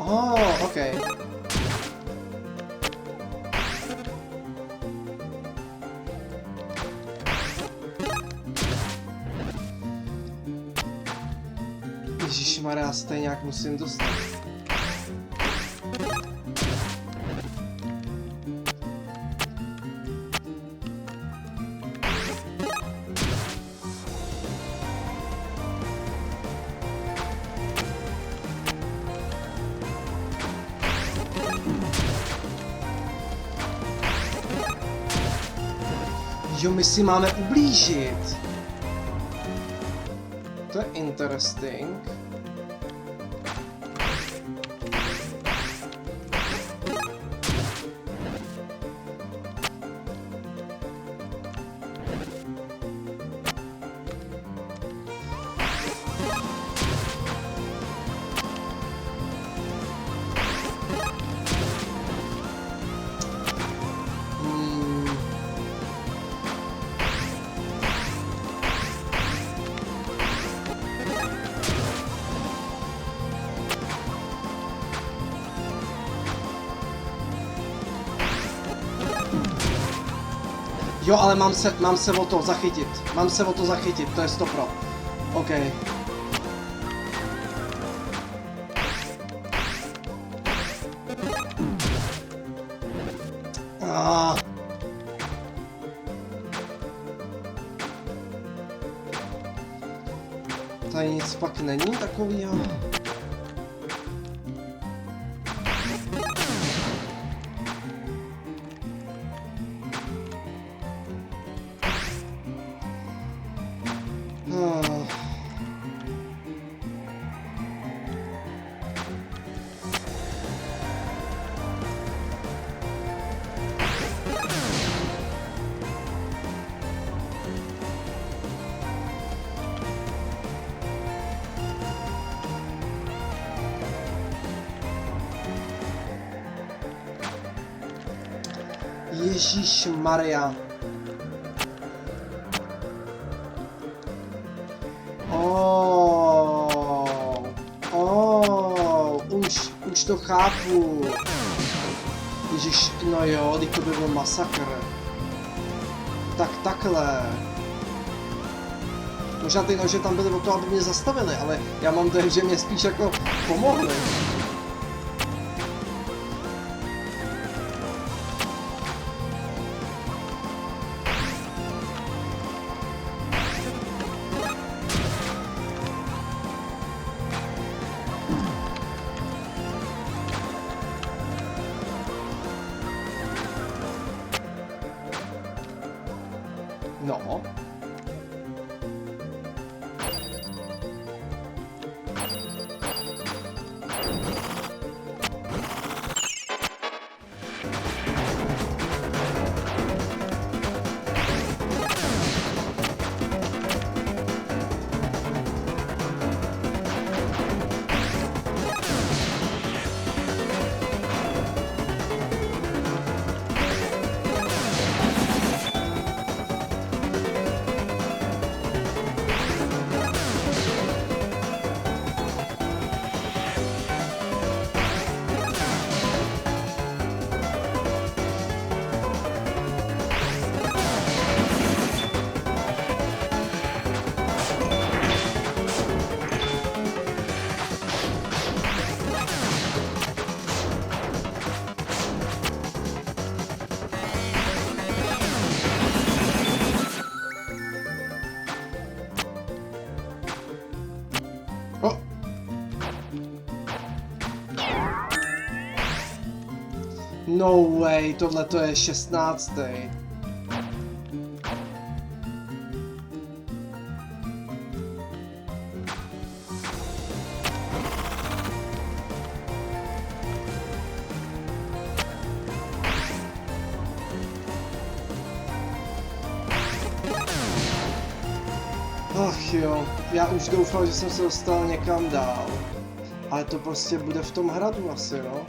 Oh, okay. Ježišmarja, já se tady nějak musím dostat. Jo, my si máme ublížit. To je interesting. Jo, ale mám se o to zachytit. Mám se o to zachytit, to je 100 pro. OK. Tady nic pak není takovýho. Ježíšmarja. Už to chápu. Ježíš, no jo, teď to by byl masakr. Tak takhle. Možná ty nože tam byly o to, aby mě zastavili, ale já mám dojem, že mě spíš jako pomohli. No. No way, tohle to je 16. Ach jo, já už doufal, že jsem se dostal někam dál. Ale to prostě bude v tom hradu asi, no.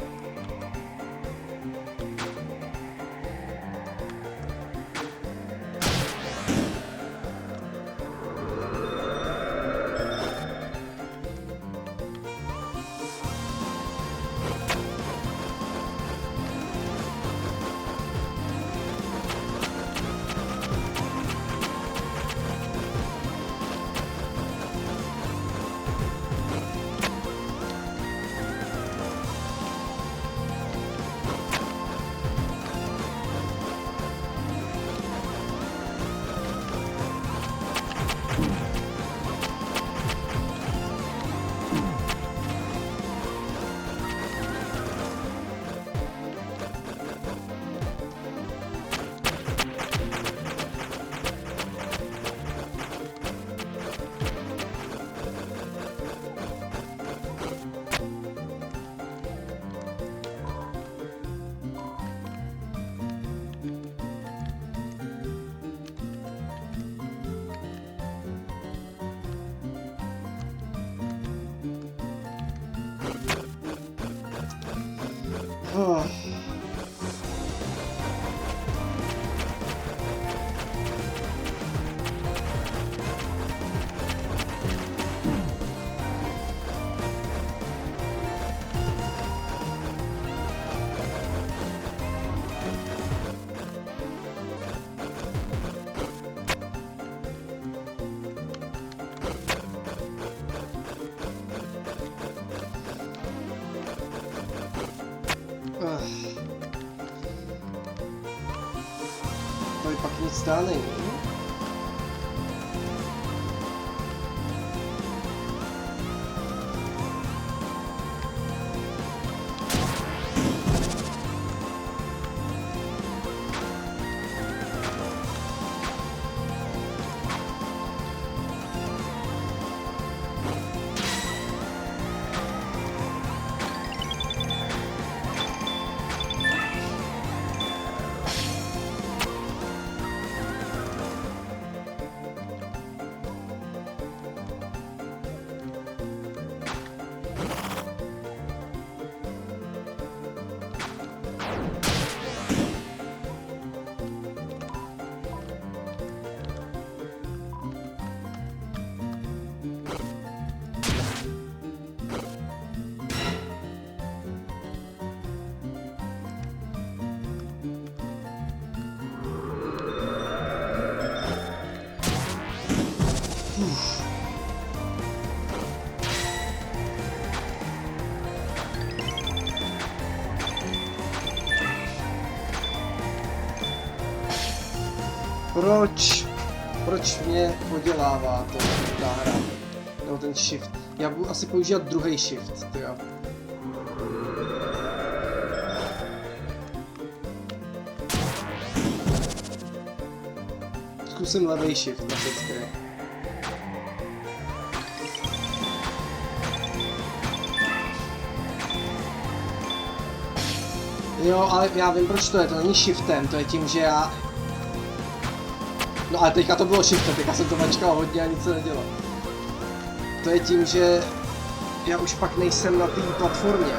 Tady pak nic dál není. Proč mě podělává ta hra? Nebo ten shift. Já budu asi používat druhý shift, tyjo. Zkusím levý shift klasický. Jo, ale já vím, proč to není shiftem, to je tím, že já... No ale teďka to bylo shiftem, teďka jsem to mačkal hodně a nic se nedělo. To je tím, že já už pak nejsem na té platformě.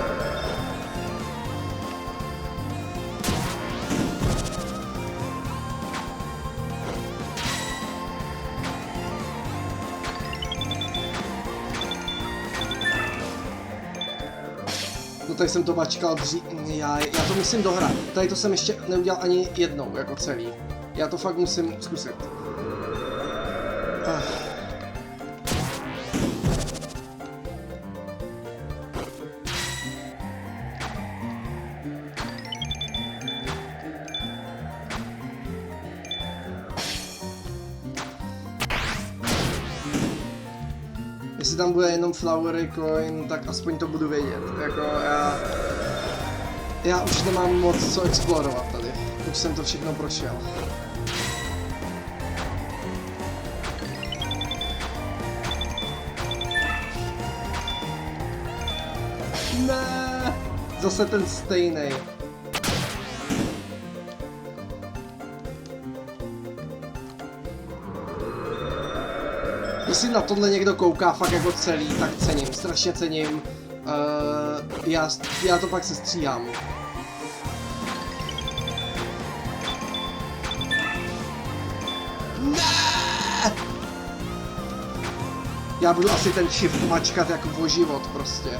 No tady jsem to mačkal dřív, já to musím dohrát. Tady to jsem ještě neudělal ani jednou, jako celý. Já to fakt musím zkusit. Jestli tam bude jenom flowery coin, tak aspoň to budu vědět. Jako já... Já už nemám moc co explorovat tady. Už jsem to všechno prošel. Ne, zase ten stejný. Jestli na tohle někdo kouká fakt jako celý, tak cením, strašně cením. Já to pak sestříhám. Ne! Já budu asi ten shift mačkat jako o život prostě.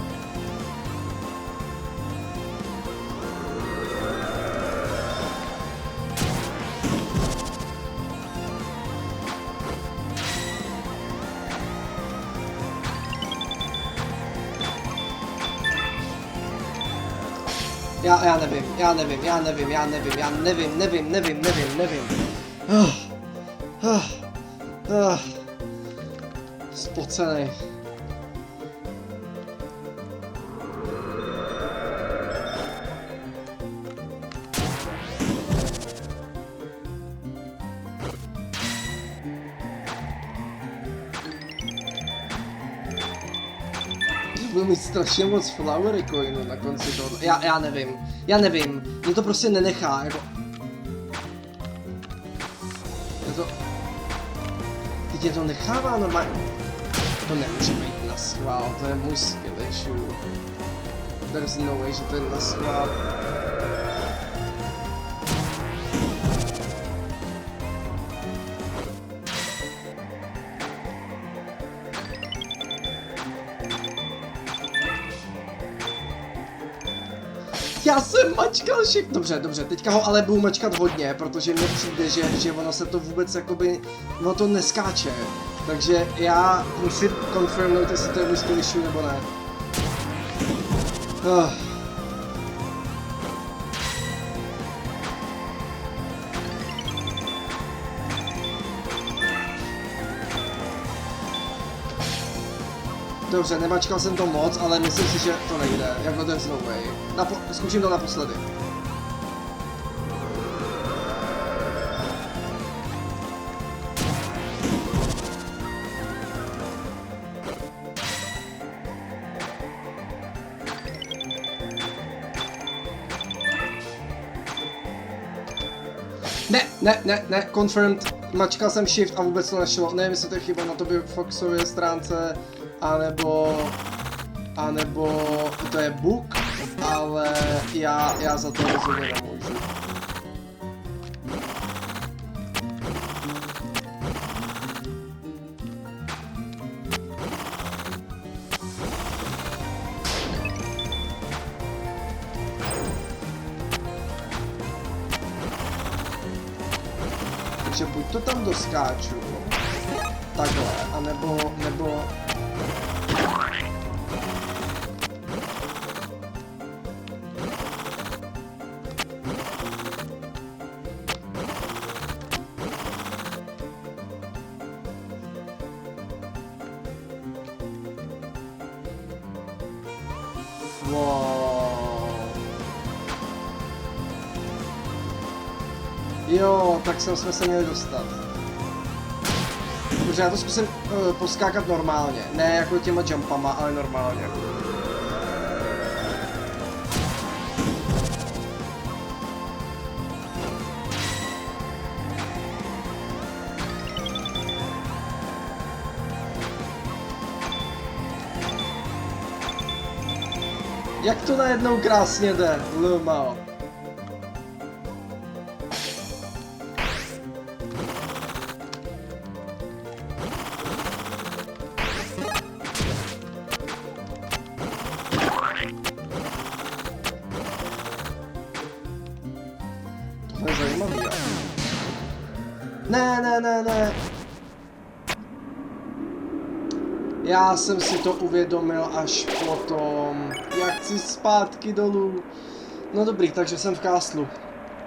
Já nevím. Spocenej. Budu mít strašně moc flowery coinů na konci toho. Já nevím. Mě to prostě nenechá, jako... Teď je to nechává normálně. To nemůže být na schvál, to je můj skill issue. There's no way, že to je na schvál. Já jsem mačkal všechno. Dobře, teďka ho ale budu mačkat hodně, protože mně přijde, že ono se to vůbec jakoby, ono to neskáče. Takže já musím confirmnout, jestli to je můj skill issue nebo ne. Dobře, nemačkal jsem to moc, ale myslím si, že to nejde. Jako there's no way. Zkusím to naposledy. Ne, confirmed. Mačkal jsem shift a vůbec to nešlo. Nevím, jestli to je chyba na tobě Foxově stránce, anebo to je bug, ale já za to rozhodně nemůžu. Takže buď to tam doskáču, takhle, nebo... Wow. Jo, tak jsme se měli dostat. Dobře, já to zkusím poskákat normálně. Ne jako těma jumpama, ale normálně. Jak to najednou krásně jde, Luma. To je zajímavý. Ne. Já jsem si to uvědomil až potom, jak chci zpátky dolů. No dobrý, takže jsem v káslu.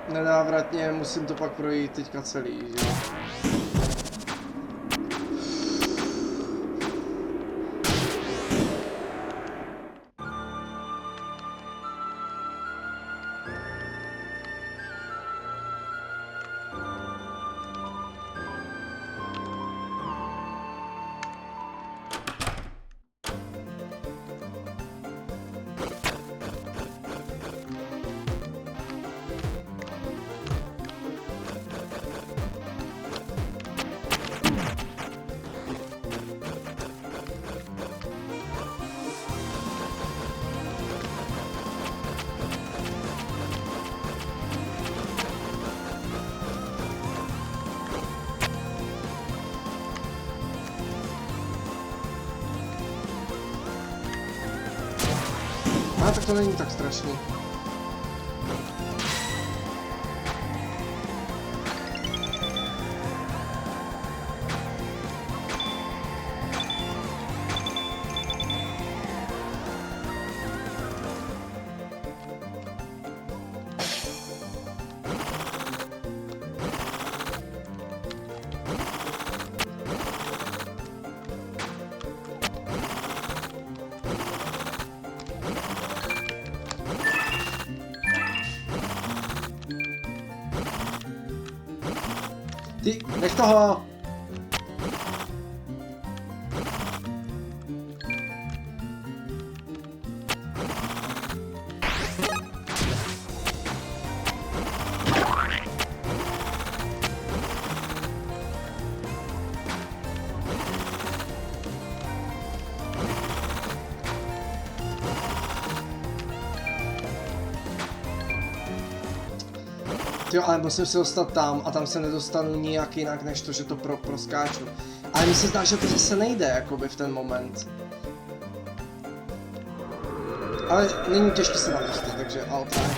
Nenávratně musím to pak projít teďka celý, že jo. Tak to není tak strašný. Ty, nech toho! Jo, ale musím se dostat tam a tam se nedostanu nijak jinak, než to, že to proskáču. Ale mi se zdá, že to zase nejde, jakoby v ten moment. Ale není těžké se tam dostat, takže alt ne.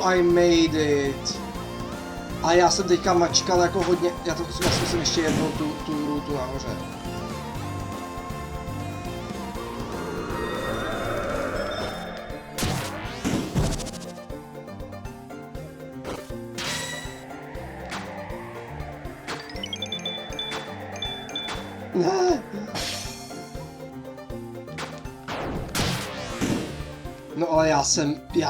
I made it. A já jsem teďka mačkal jako hodně, já zkusím ještě jednou tu rutu nahoře. Ne. No ale já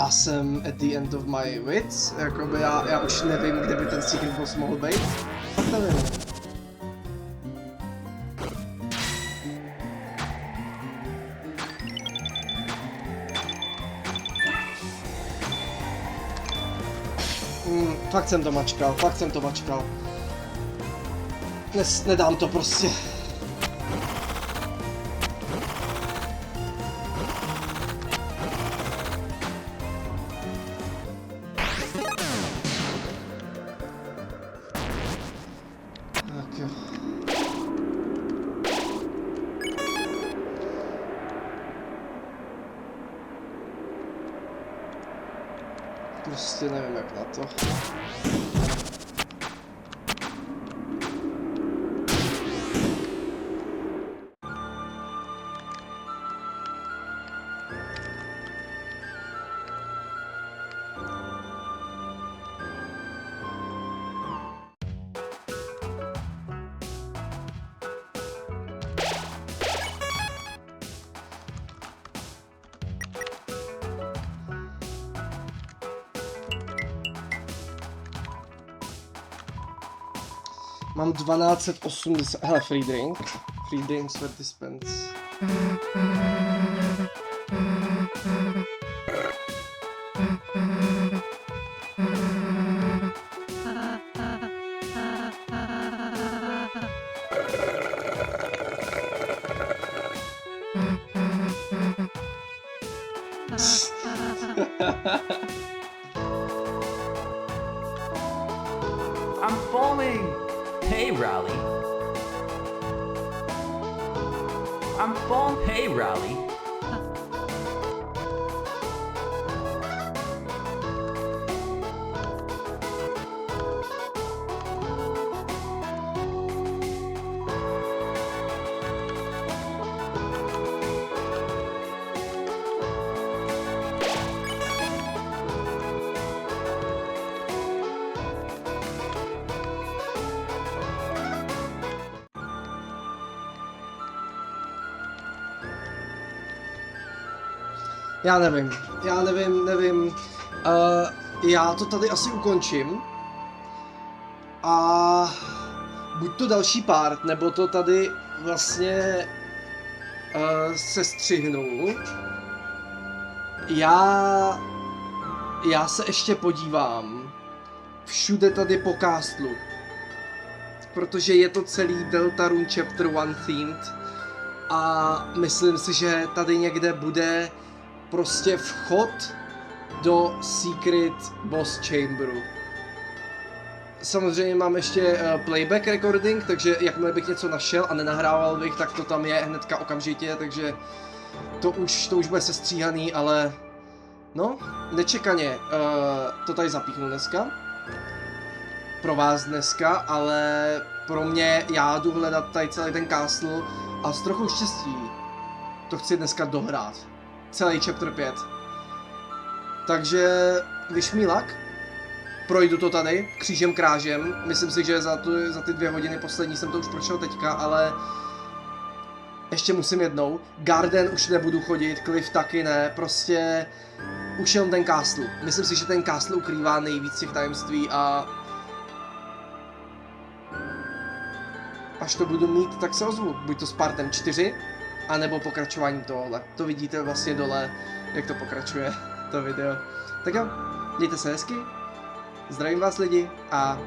jsem at the end of my wits, jakoby já už nevím, kde by ten secret boss mohl být. Fakt nevím. Fakt jsem to mačkal. Nedám to prostě. Prostě nevím jak na to. Mám 1280, hele, free drink. Free drinks were dispensed. I'm falling! Hey, Rally. I'm falling. Hey, Rally. Já nevím. Já to tady asi ukončím. A buď to další part, nebo to tady vlastně se střihnu. Já se ještě podívám všude tady po Castlu. protože je to celý Deltarune Chapter 1 themed a myslím si, že tady někde bude prostě vchod do Secret Boss Chamberu. Samozřejmě mám ještě playback recording, takže jakmile bych něco našel a nenahrával bych, tak to tam je hnedka okamžitě, takže to už bude sestříhaný, ale no, nečekaně to tady zapíchnu dneska. Pro vás dneska, ale pro mě, já jdu hledat tady celý ten castle a s trochou štěstí to chci dneska dohrát. Celý chapter 5. Takže wish me luck. Projdu to tady, křížem krážem. Myslím si, že za ty 2 hodiny poslední jsem to už prošel teďka, ale ještě musím jednou. Garden už nebudu chodit, Cliff taky ne, prostě už jenom ten castle. Myslím si, že ten castle ukrývá nejvíc těch tajemství a až to budu mít, tak se ozvu. Buď to s partem 4, anebo pokračování tohohle. To vidíte vlastně dole, jak to pokračuje, to video. Tak jo, mějte se hezky, zdravím vás lidi a...